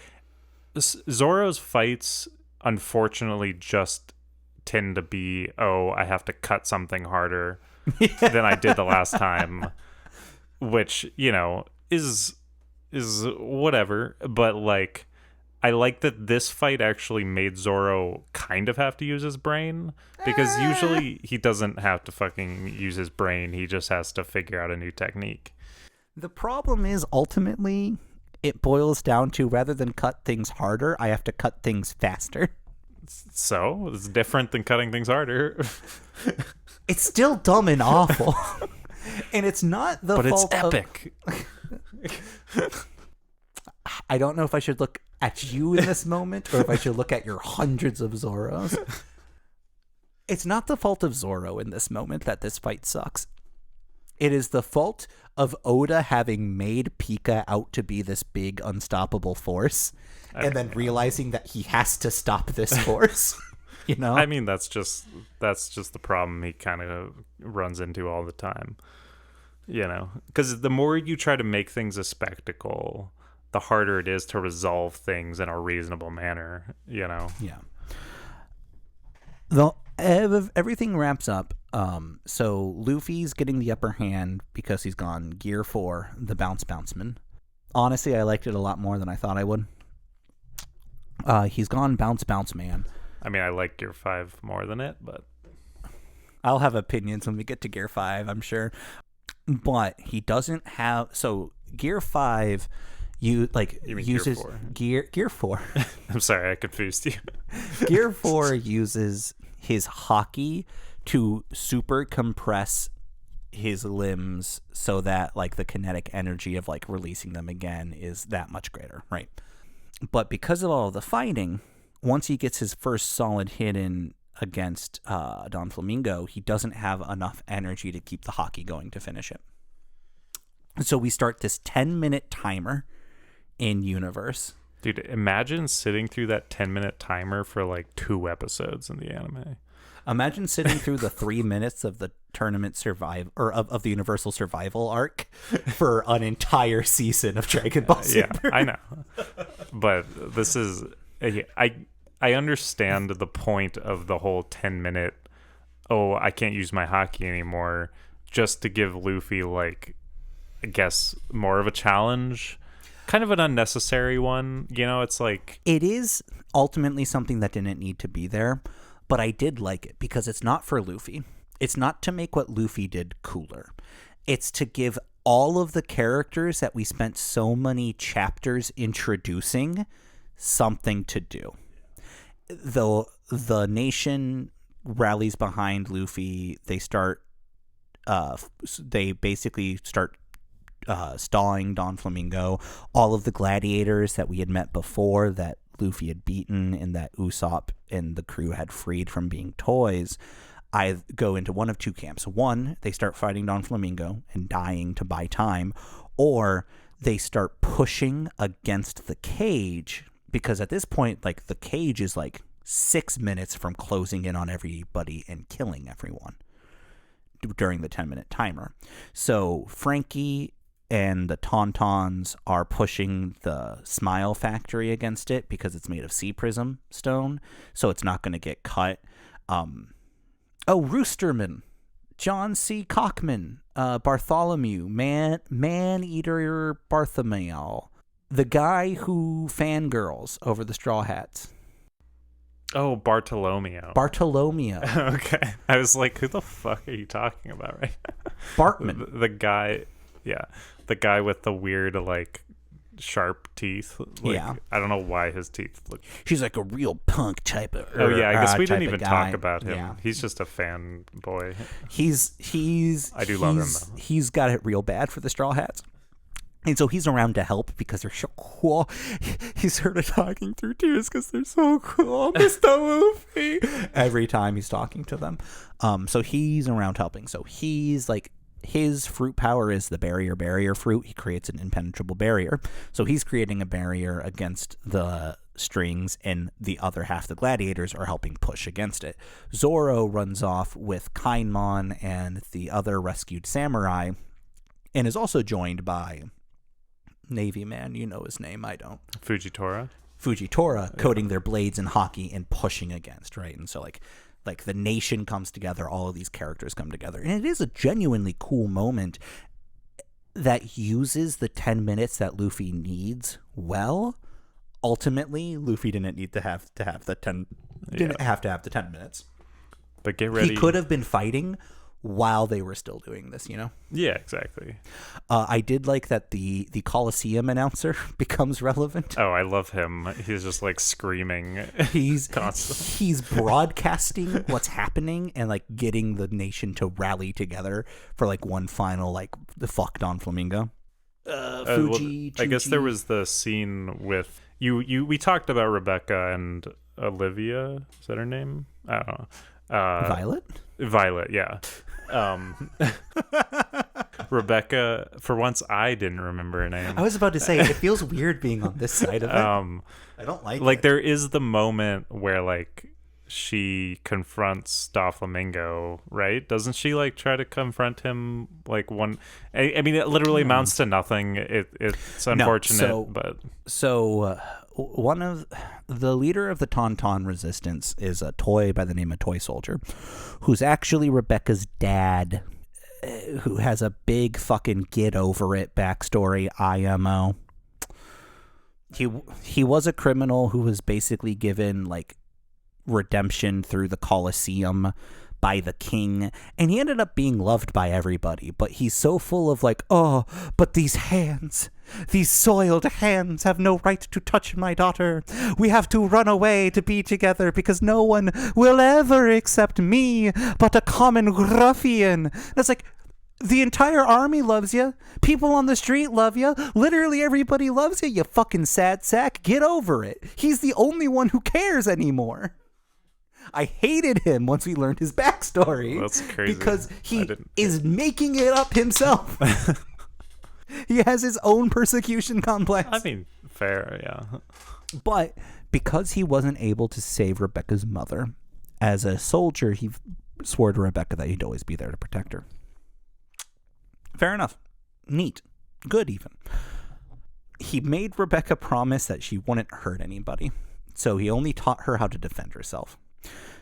Zoro's fights unfortunately just tend to be, oh, I have to cut something harder than I did the last time, which, you know, is whatever. But, like, I like that this fight actually made Zoro kind of have to use his brain, because usually he doesn't have to fucking use his brain. He just has to figure out a new technique. The problem is, ultimately, it boils down to, rather than cut things harder, I have to cut things faster. So it's different than cutting things harder. It's still dumb and awful. And it's not the fault But it's epic. I don't know if I should look at you in this moment or if I should look at your hundreds of Zoros. It's not the fault of Zoro in this moment that this fight sucks. It is the fault of Oda having made Pika out to be this big, unstoppable force, and then realizing that he has to stop this force. You know? I mean, that's just the problem he kind of runs into all the time. You know? Because the more you try to make things a spectacle, the harder it is to resolve things in a reasonable manner, you know? Yeah. Everything wraps up. So Luffy's getting the upper hand because he's gone Gear 4, the Bounceman. Honestly, I liked it a lot more than I thought I would. He's gone Bounce Man. I mean, I like Gear 5 more than it, but... I'll have opinions when we get to Gear 5, I'm sure. But he doesn't have... So, Gear 5... uses Gear 4. I'm sorry, I confused you. Gear 4 uses his haki to super compress his limbs so that, like, the kinetic energy of, like, releasing them again is that much greater, right? But because of all of the fighting, once he gets his first solid hit in against Don Flamingo, he doesn't have enough energy to keep the haki going to finish it. So we start this 10-minute timer in universe. Dude, imagine sitting through that 10-minute timer for like 2 episodes in the anime. Imagine sitting through the 3 minutes of the tournament of the Universal Survival arc for an entire season of Dragon Ball Super. Yeah, I know. But this is I understand the point of the whole 10-minute, oh, I can't use my haki anymore, just to give Luffy, like, I guess, more of a challenge. Kind of an unnecessary one, you know. It's like, it is ultimately something that didn't need to be there, but I did like it because it's not for Luffy. It's not to make what Luffy did cooler. It's to give all of the characters that we spent so many chapters introducing something to do. Though the nation rallies behind Luffy, they basically start stalling Don Flamingo. All of the gladiators that we had met before that Luffy had beaten and that Usopp and the crew had freed from being toys, I go into one of two camps. One, they start fighting Don Flamingo and dying to buy time, or they start pushing against the cage, because at this point, like, the cage is like 6 minutes from closing in on everybody and killing everyone during the 10-minute timer. So Frankie and the Tauntauns are pushing the Smile Factory against it because it's made of sea prism stone, so it's not going to get cut. Roosterman, John C. Cockman, Bartholomew, Man-Eater Bartholomew, the guy who fangirls over the Straw Hats. Oh, Bartolomeo. Okay. I was like, who the fuck are you talking about right now? Bartman. The guy, yeah. The guy with the weird, like, sharp teeth. Like, yeah. I don't know why his teeth look... He's like a real punk type of... Oh, yeah, I guess we didn't even guy. talk about him. Yeah. Yeah. He's just a fanboy. I do love him, though. He's got it real bad for the Straw Hats. And so he's around to help because they're so cool. He's sort of talking through tears because they're so cool, Mr. Luffy. Every time he's talking to them. So he's around helping. So he's like, his fruit power is the barrier fruit. He creates an impenetrable barrier. So he's creating a barrier against the strings, and the other half, the gladiators, are helping push against it. Zoro runs off with Kainmon and the other rescued samurai, and is also joined by Navy man, you know his name, I don't. Fujitora, coating their blades in haki and pushing against, right? And so like the nation comes together, all of these characters come together. And it is a genuinely cool moment that uses the 10 minutes that Luffy needs well. Ultimately, Luffy didn't need to have the 10 minutes. But get ready. He could have been fighting while they were still doing this, you know? Yeah, exactly. I did like that the Coliseum announcer becomes relevant. Oh, I love him. He's just like screaming. He's constantly. He's broadcasting what's happening and like getting the nation to rally together for like one final like the fuck Don Flamingo. Fuji. I guess there was the scene with you. We talked about Rebecca and Olivia. Is that her name? I don't know. Violet, yeah. Rebecca, for once I didn't remember her name. I was about to say, it feels weird being on this side of it. I don't like it. Like, there is the moment where, like, she confronts Doflamingo, right? Doesn't she, like, try to confront him, like, one... I mean, it literally amounts to nothing. It's unfortunate, but... So, one of... The leader of the Tauntaun resistance is a toy by the name of Toy Soldier, who's actually Rebecca's dad, who has a big fucking get over it backstory, IMO. He was a criminal who was basically given, like, redemption through the Colosseum by the king, and he ended up being loved by everybody, but he's so full of like, oh, but these soiled hands have no right to touch my daughter. We have to run away to be together because no one will ever accept me but a common ruffian. That's like, the entire army loves you. People on the street love you. Literally everybody loves you, you fucking sad sack. Get over it. He's the only one who cares anymore. I hated him once we learned his backstory. That's crazy. Because he is making it up himself. He has his own persecution complex. I mean, Fair, yeah. But because he wasn't able to save Rebecca's mother, as a soldier, he swore to Rebecca that he'd always be there to protect her. Fair enough. Neat. Good, even. He made Rebecca promise that she wouldn't hurt anybody, so he only taught her how to defend herself.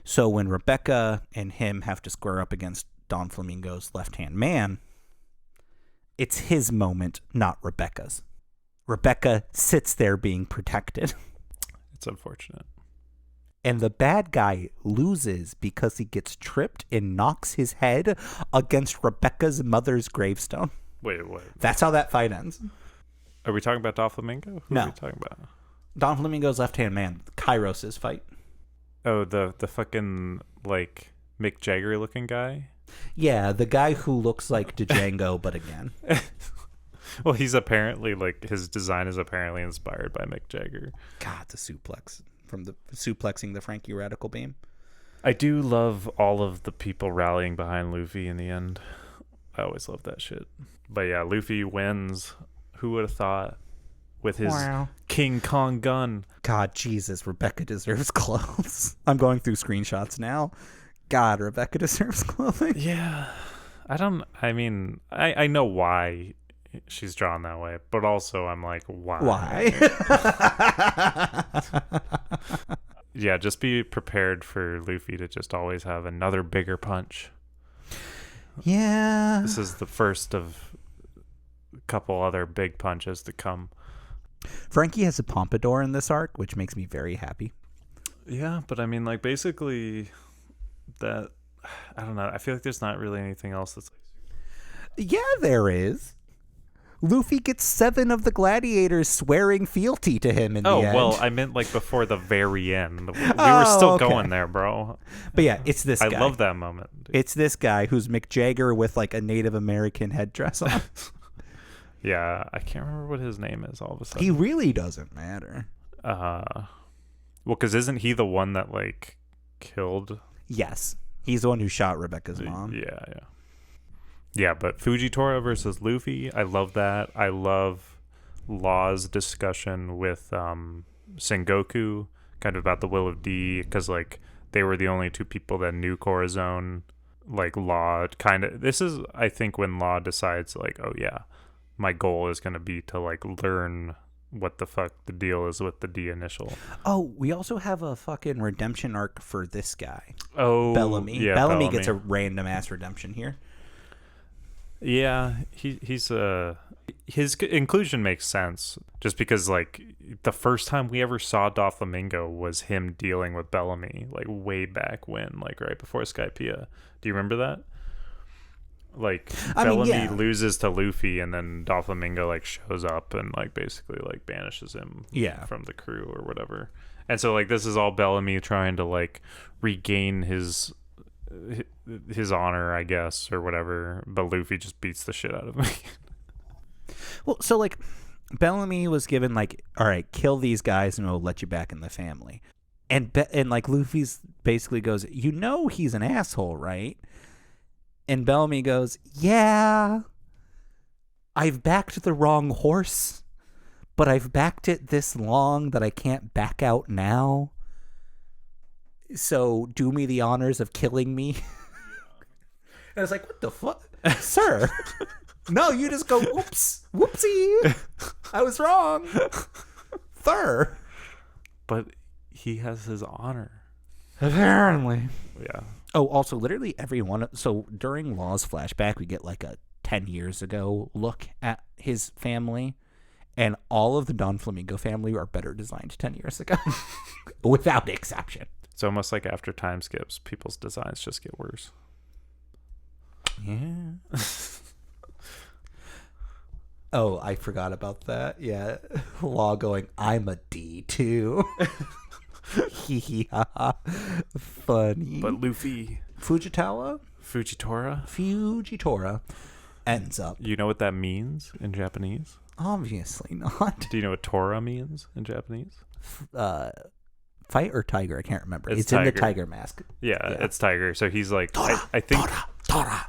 So when Rebecca and him have to square up against Don Flamingo's left-hand man, it's his moment, not Rebecca's. Rebecca sits there being protected. It's unfortunate. And the bad guy loses because he gets tripped and knocks his head against Rebecca's mother's gravestone. Wait. That's how that fight ends. Are we talking about Doflamingo? Who No. are we talking about? Don Flamingo's left-hand man, Kairos' fight. Oh, the fucking, like, Mick Jagger-looking guy? Yeah, the guy who looks like Django, but again. Well, he's apparently, like, his design is apparently inspired by Mick Jagger. God, the suplex. From the suplexing the Frankie Radical Beam. I do love all of the people rallying behind Luffy in the end. I always love that shit. But yeah, Luffy wins. Who would have thought? With his King Kong gun. God, Jesus, Rebecca deserves clothes. I'm going through screenshots now. God, Rebecca deserves clothing. Yeah. I mean, I know why she's drawn that way, but also I'm like, why? Yeah, just be prepared for Luffy to just always have another bigger punch. Yeah. This is the first of a couple other big punches to come. Frankie has a pompadour in this arc, which makes me very happy. Yeah, but I mean, like, basically that, I don't know. I feel like there's not really anything else that's like... Yeah, there is. Luffy gets 7 of the gladiators swearing fealty to him in the end. Oh, well, I meant like before the very end. We were still going there, bro. But yeah, it's this guy. I love that moment. Dude. It's this guy who's Mick Jagger with like a Native American headdress on. Yeah, I can't remember what his name is all of a sudden. He really doesn't matter. Well, because isn't he the one that like killed? Yes. He's the one who shot Rebecca's mom. Yeah. Yeah, but Fujitora versus Luffy, I love that. I love Law's discussion with Sengoku, kind of about the will of D, because like they were the only two people that knew Corazon. Like Law kind of, this is I think when Law decides like, oh yeah, my goal is going to be to like learn what the fuck the deal is with the D initial. Oh, we also have a fucking redemption arc for this guy. Oh, Bellamy. Yeah, Bellamy gets a random ass redemption here. Yeah, he's his inclusion makes sense just because like the first time we ever saw Doflamingo was him dealing with Bellamy like way back when, like right before Skypiea. Do you remember that? Like Bellamy loses to Luffy and then Doflamingo like shows up and like basically like banishes him from the crew or whatever. And so like this is all Bellamy trying to like regain his honor, I guess, or whatever, but Luffy just beats the shit out of me. Well, so like Bellamy was given like, all right, kill these guys and we'll let you back in the family. And like Luffy's basically goes, you know he's an asshole, right? And Bellamy goes, yeah, I've backed the wrong horse, but I've backed it this long that I can't back out now. So do me the honors of killing me. And I was like, what the fuck? Sir. No, you just go, whoops, whoopsie. I was wrong. Sir. But he has his honor. Apparently. Yeah. Oh, also, literally everyone. So during Law's flashback, we get like a 10 years ago look at his family. And all of the Don Flamingo family are better designed 10 years ago. Without exception. It's almost like after time skips, people's designs just get worse. Yeah. Oh, I forgot about that. Yeah. Law going, I'm a D too. Yeah. Funny. But Luffy. Fujitora ends up. You know what that means in Japanese? Obviously not. Do you know what Tora means in Japanese? Fight or tiger? I can't remember. It's tiger. in the tiger mask. Yeah, it's tiger. So he's like, I think. Tora.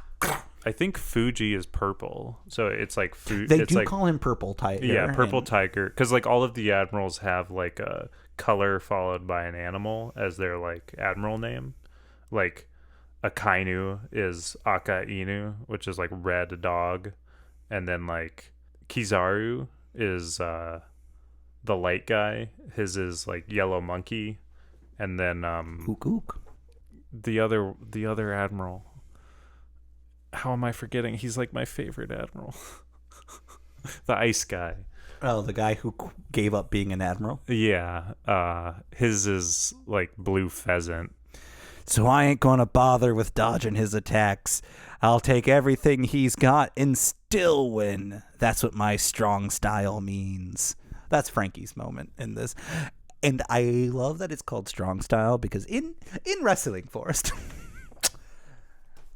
I think Fuji is purple, so it's like They it's do like, call him Purple Tiger. yeah, purple tiger, because like all of the admirals have like a color followed by an animal as their like admiral name. Like Akainu is Aka Inu, which is like red dog, and then like Kizaru is the light guy. His is like yellow monkey, and then Ook. the other admiral. How am I forgetting? He's like my favorite admiral. The ice guy. Oh, the guy who gave up being an admiral? Yeah. His is like blue pheasant. So I ain't gonna bother with dodging his attacks. I'll take everything he's got and still win. That's what my strong style means. That's Frankie's moment in this. And I love that it's called strong style because in wrestling, Forrest,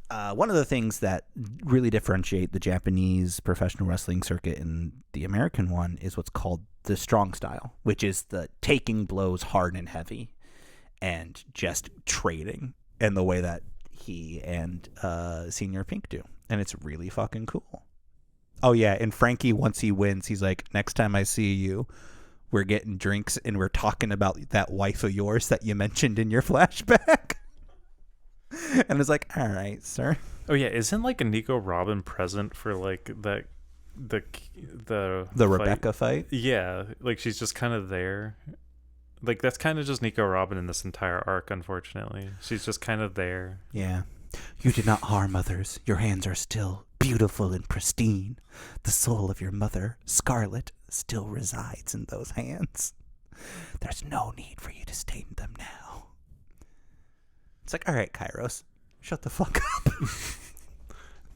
one of the things that really differentiate the Japanese professional wrestling circuit and the American one is what's called the strong style, which is the taking blows hard and heavy and just trading in the way that he and Senior Pink do. And it's really fucking cool. Oh, yeah. And Frankie, once he wins, he's like, next time I see you, we're getting drinks and we're talking about that wife of yours that you mentioned in your flashback. And it's like, all right, sir. Oh yeah, isn't like a Nico Robin present for like the Rebecca fight? Yeah, like she's just kind of there. Like that's kind of just Nico Robin in this entire arc, unfortunately. She's just kind of there. Yeah. You did not harm others. Your hands are still beautiful and pristine. The soul of your mother, Scarlet, still resides in those hands. There's no need for you to stain them now. It's like, all right, Kairos, shut the fuck up.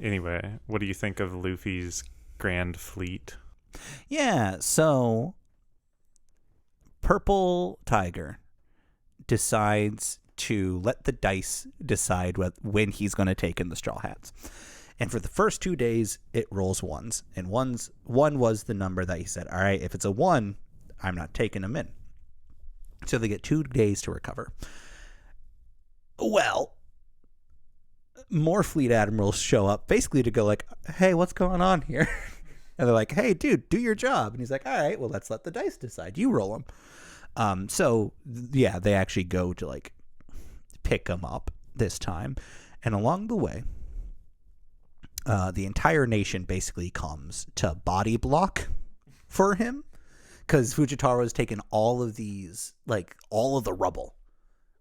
Anyway, what do you think of Luffy's Grand Fleet? Yeah, so Purple Tiger decides to let the dice decide when he's going to take in the Straw Hats. And for the first 2 days, it rolls ones. And one was the number that he said, all right, if it's a 1, I'm not taking them in. So they get 2 days to recover. Well, more fleet admirals show up basically to go like, hey, what's going on here? And they're like, hey, dude, do your job. And he's like, all right, well, let's let the dice decide. You roll them. So, yeah, they actually go to like pick them up this time. And along the way, the entire nation basically comes to body block for him because Fujitaro has taken all of these, like all of the rubble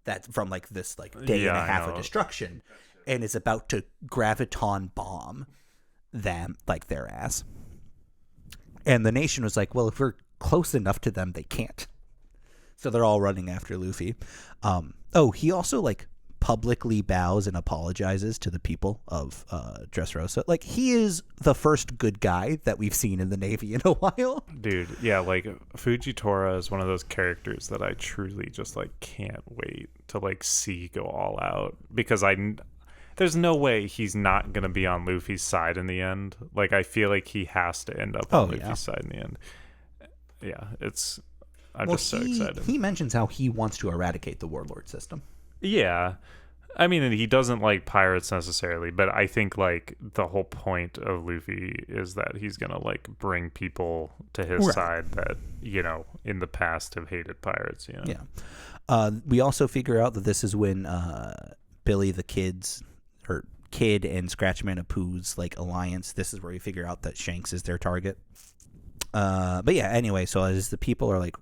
that from like this like day and a half of destruction and is about to graviton bomb them like their ass. And the nation was like, well, if we're close enough to them, they can't. So they're all running after Luffy. He also like publicly bows and apologizes to the people of Dressrosa. Like he is the first good guy that we've seen in the Navy in a while. Dude, yeah, like Fujitora is one of those characters that I truly just like can't wait to like see go all out because there's no way he's not going to be on Luffy's side in the end. Like I feel like he has to end up on Luffy's side in the end. Yeah, I'm just so excited. He mentions how he wants to eradicate the warlord system. Yeah. I mean, he doesn't like pirates necessarily, but I think like the whole point of Luffy is that he's going to like bring people to his side that, you know, in the past have hated pirates, you know. Yeah. We also figure out that this is when Billy the Kid and Scratchman of Pooh's like alliance. This is where we figure out that Shanks is their target. But yeah, anyway, so as the people are like,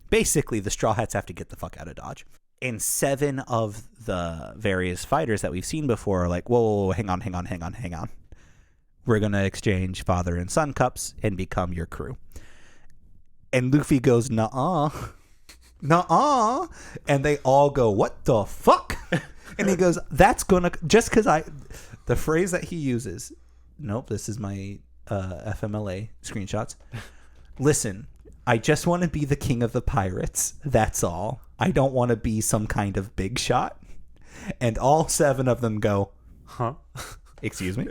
basically the Straw Hats have to get the fuck out of Dodge. And 7 of the various fighters that we've seen before are like, whoa, hang on. We're going to exchange father and son cups and become your crew. And Luffy goes, nuh-uh. And they all go, what the fuck? And he goes, that's going to, just because the phrase that he uses, nope, this is my FMLA screenshots. Listen, I just want to be the king of the pirates. That's all. I don't want to be some kind of big shot. And all 7 of them go, huh? Excuse me?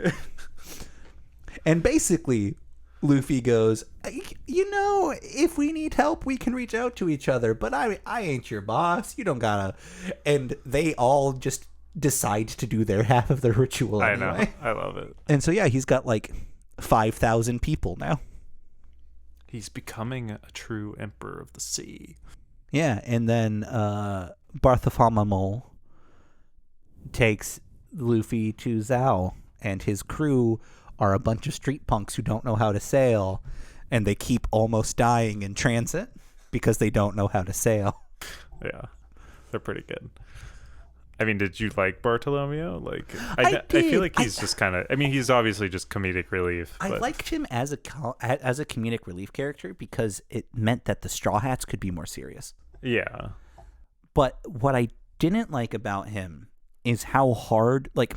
And basically, Luffy goes, you know, if we need help, we can reach out to each other. But I ain't your boss. You don't gotta. And they all just decide to do their half of the ritual anyway. I know. I love it. And so, yeah, he's got like 5,000 people now. He's becoming a true emperor of the sea. Yeah, and then Bartholomew takes Luffy to Zhao, and his crew are a bunch of street punks who don't know how to sail, and they keep almost dying in transit because they don't know how to sail. Yeah, they're pretty good. I mean, did you like Bartolomeo? Like, I feel like he's just kind of. I mean, he's obviously just comedic relief. I liked him as a comedic relief character because it meant that the Straw Hats could be more serious. Yeah. But what I didn't like about him is how hard, like,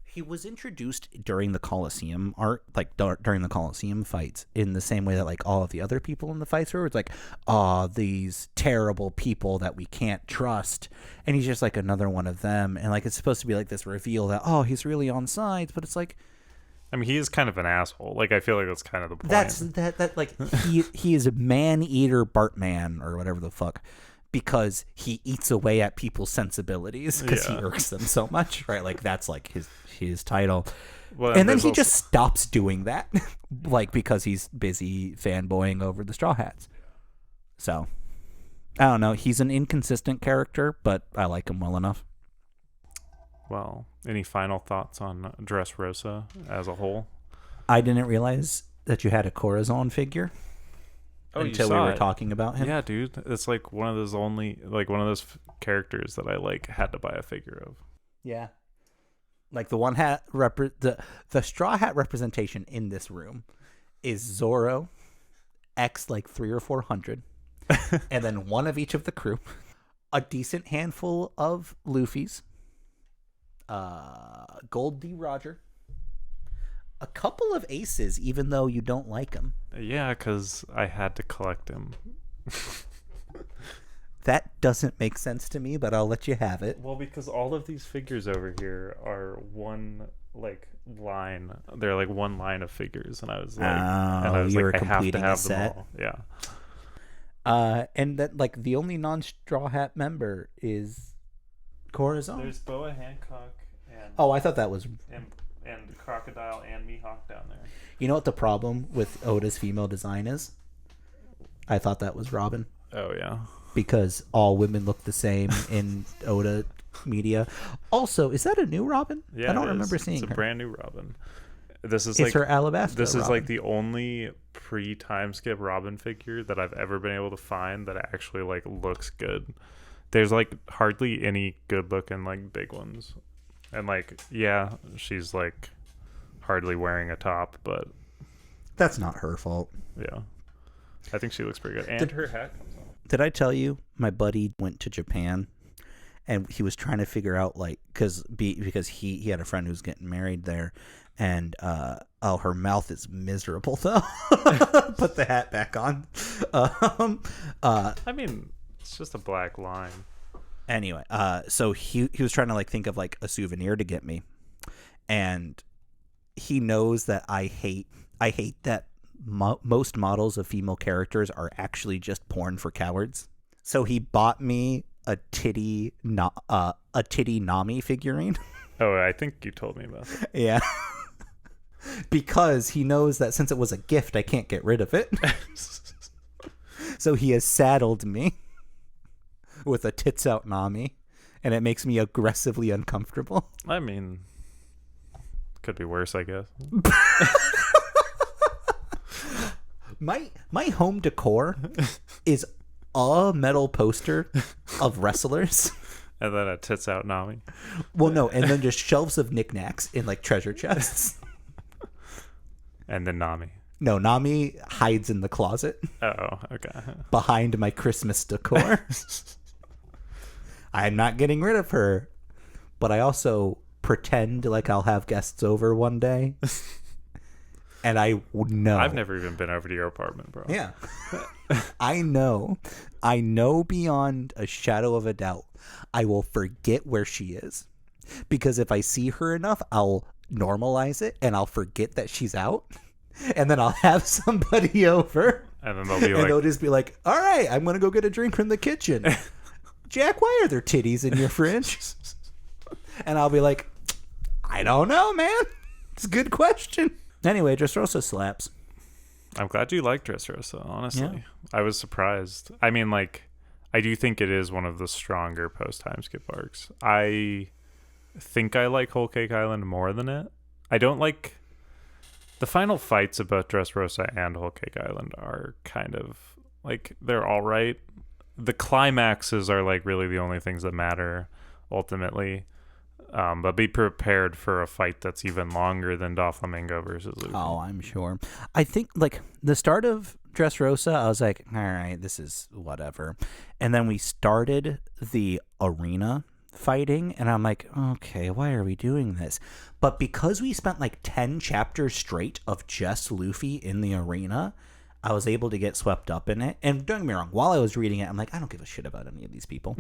he was introduced during the Colosseum during the Colosseum fights in the same way that like all of the other people in the fights were. It's like, these terrible people that we can't trust, and he's just like another one of them. And like it's supposed to be like this reveal that he's really on sides, but it's like, I mean, he is kind of an asshole. Like I feel like that's kind of the point. That like he is a man-eater Bartman or whatever the fuck. Because he eats away at people's sensibilities because he irks them so much, right? Like that's like his title. Well, and then he just stops doing that, like because he's busy fanboying over the Straw Hats. So I don't know. He's an inconsistent character, but I like him well enough. Well, any final thoughts on Dressrosa as a whole? I didn't realize that you had a Corazon figure. Until we were talking about him. Yeah, dude, it's like one of those characters that I like had to buy a figure of. Yeah, like the one hat the Straw Hat representation in this room is Zoro, X like 300 or 400, and then one of each of the crew, a decent handful of Luffy's, Gold D. Roger, a couple of aces, even though you don't like them. Yeah, because I had to collect him. That doesn't make sense to me, but I'll let you have it. Well, because all of these figures over here are one line. They're like one line of figures, and I was like, I have to have them all. Yeah. And that like the only non-Straw Hat member is Corazon. There's Boa Hancock and. Oh, I thought that was. And Crocodile and Mihawk down there. You know what the problem with Oda's female design is? I thought that was Robin. Oh, yeah. Because all women look the same in Oda media. Also, is that a new Robin? Yeah, I don't remember seeing her. It's a brand new Robin. It's her Alabasta This Robin. is like the only pre-timeskip Robin figure that I've ever been able to find that actually like looks good. There's like hardly any good looking like big ones. And, like, yeah, she's, like, hardly wearing a top, but... That's not her fault. Yeah. I think she looks pretty good. And her hat comes off. Did I tell you my buddy went to Japan, and he was trying to figure out, like... because he had a friend who was getting married there, and, her mouth is miserable, though. Put the hat back on. I mean, it's just a black line. Anyway, so he was trying to like think of like a souvenir to get me, and he knows that I hate that most models of female characters are actually just porn for cowards. So he bought me a titty Nami figurine. Oh, I think you told me about that. Yeah, because he knows that since it was a gift, I can't get rid of it. So he has saddled me with a tits out Nami, and it makes me aggressively uncomfortable. I mean, could be worse, I guess. My home decor is a metal poster of wrestlers. And then a tits out Nami. Well, no, and then just shelves of knickknacks in like treasure chests. And then Nami. No, Nami hides in the closet. Oh, okay. Behind my Christmas decor. I'm not getting rid of her, but I also pretend like I'll have guests over one day. And I know. I've never even been over to your apartment, bro. Yeah. I know beyond a shadow of a doubt, I will forget where she is. Because if I see her enough, I'll normalize it and I'll forget that she's out. And then I'll have somebody over. And then they'll just be like, all right, I'm going to go get a drink from the kitchen. Jack, why are there titties in your fridge? And I'll be like, I don't know, man. It's a good question. Anyway, Dressrosa slaps. I'm glad you like Dressrosa, honestly. Yeah. I was surprised. I mean, like, I do think it is one of the stronger post-timeskip arcs. I think I like Whole Cake Island more than it. I don't like... The final fights about Dressrosa and Whole Cake Island are kind of, like, they're all right. The climaxes are, like, really the only things that matter, ultimately. But be prepared for a fight that's even longer than Doflamingo versus Luffy. Oh, I'm sure. I think, like, the start of Dressrosa, I was like, all right, this is whatever. And then we started the arena fighting, and I'm like, okay, why are we doing this? But because we spent, like, 10 chapters straight of just Luffy in the arena, I was able to get swept up in it. And don't get me wrong, while I was reading it, I'm like, I don't give a shit about any of these people.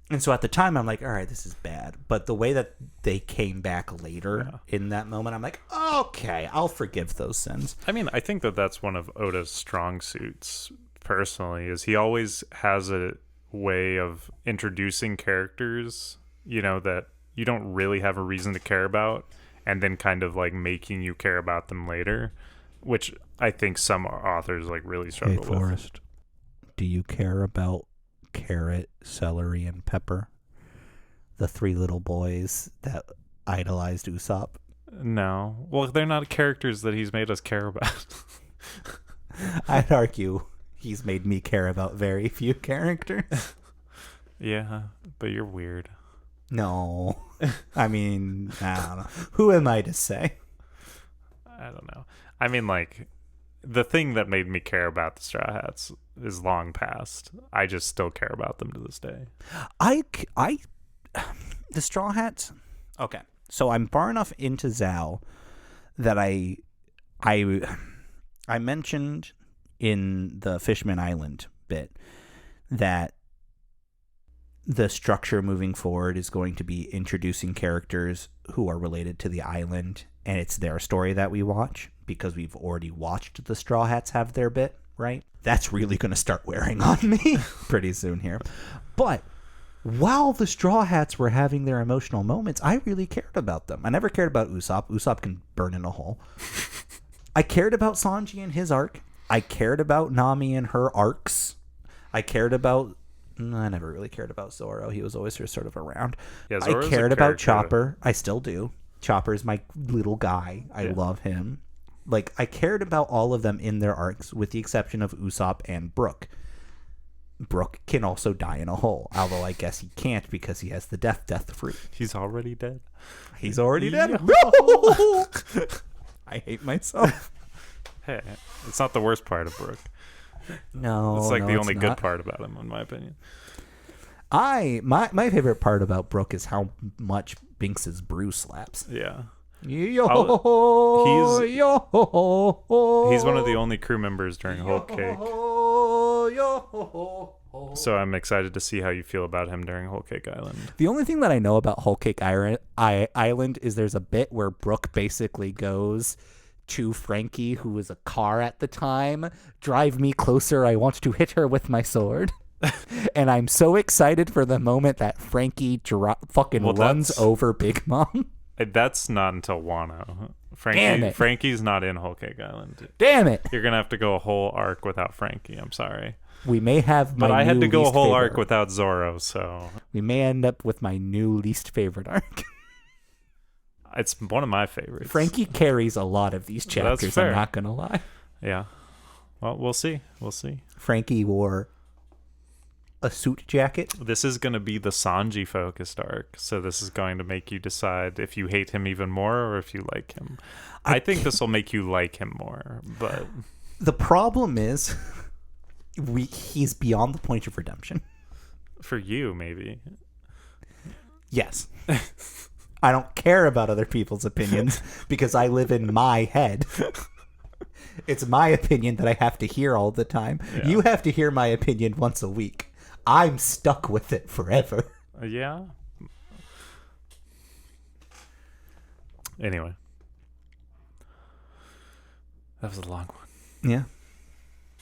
And so at the time, I'm like, all right, this is bad. But the way that they came back later in that moment, I'm like, okay, I'll forgive those sins. I mean, I think that that's one of Oda's strong suits, personally, is he always has a way of introducing characters, you know, that you don't really have a reason to care about, and then kind of, like, making you care about them later, which I think some authors, like, really struggle with. Hey, Forrest, do you care about carrot, celery, and pepper? The three little boys that idolized Usopp? No. Well, they're not characters that he's made us care about. I'd argue he's made me care about very few characters. Yeah, but you're weird. No. I mean, I don't know. Who am I to say? I don't know. I mean, like, the thing that made me care about the Straw Hats is long past. I just still care about them to this day. The Straw Hats. Okay, so I'm far enough into Zao that I mentioned in the Fishman Island bit that the structure moving forward is going to be introducing characters who are related to the island, and it's their story that we watch because we've already watched the Straw Hats have their bit, right? That's really going to start wearing on me pretty soon here. But while the Straw Hats were having their emotional moments, I really cared about them. I never cared about Usopp. Usopp can burn in a hole. I cared about Sanji and his arc. I cared about Nami and her arcs. I never really cared about Zoro. He was always just sort of around. Yeah, I cared about Chopper. I still do. Chopper's my little guy. I love him. Like, I cared about all of them in their arcs, with the exception of Usopp and Brook. Brook can also die in a hole, although I guess he can't because he has the death fruit. He's already dead. He's already dead? I hate myself. Hey, it's not the worst part of Brook. No, it's like the only not. good part about him, in my opinion. My favorite part about Brook is how much Binks's brew slaps. Yeah. He's He's one of the only crew members during Whole Cake. So I'm excited to see how you feel about him during Whole Cake Island. The only thing that I know about Whole Cake Island is there's a bit where Brook basically goes to Frankie, who was a car at the time, drive me closer, I want to hit her with my sword. And I'm so excited for the moment that Frankie runs over Big Mom. That's not until Wano. Damn it. Frankie's not in Whole Cake Island. Damn it. You're going to have to go a whole arc without Frankie. I'm sorry. We may have But I had to go a whole arc without Zoro, so... We may end up with my new least favorite arc. It's one of my favorites. Frankie carries a lot of these chapters, I'm not going to lie. Yeah. Well, we'll see. We'll see. Frankie wore a suit jacket. This is going to be the Sanji focused arc, so this is going to make you decide if you hate him even more or if you like him. I think this will make you like him more, but... The problem is, he's beyond the point of redemption. For you, maybe. Yes. I don't care about other people's opinions because I live in my head. It's my opinion that I have to hear all the time. Yeah. You have to hear my opinion once a week. I'm stuck with it forever. Yeah. Anyway. That was a long one. Yeah.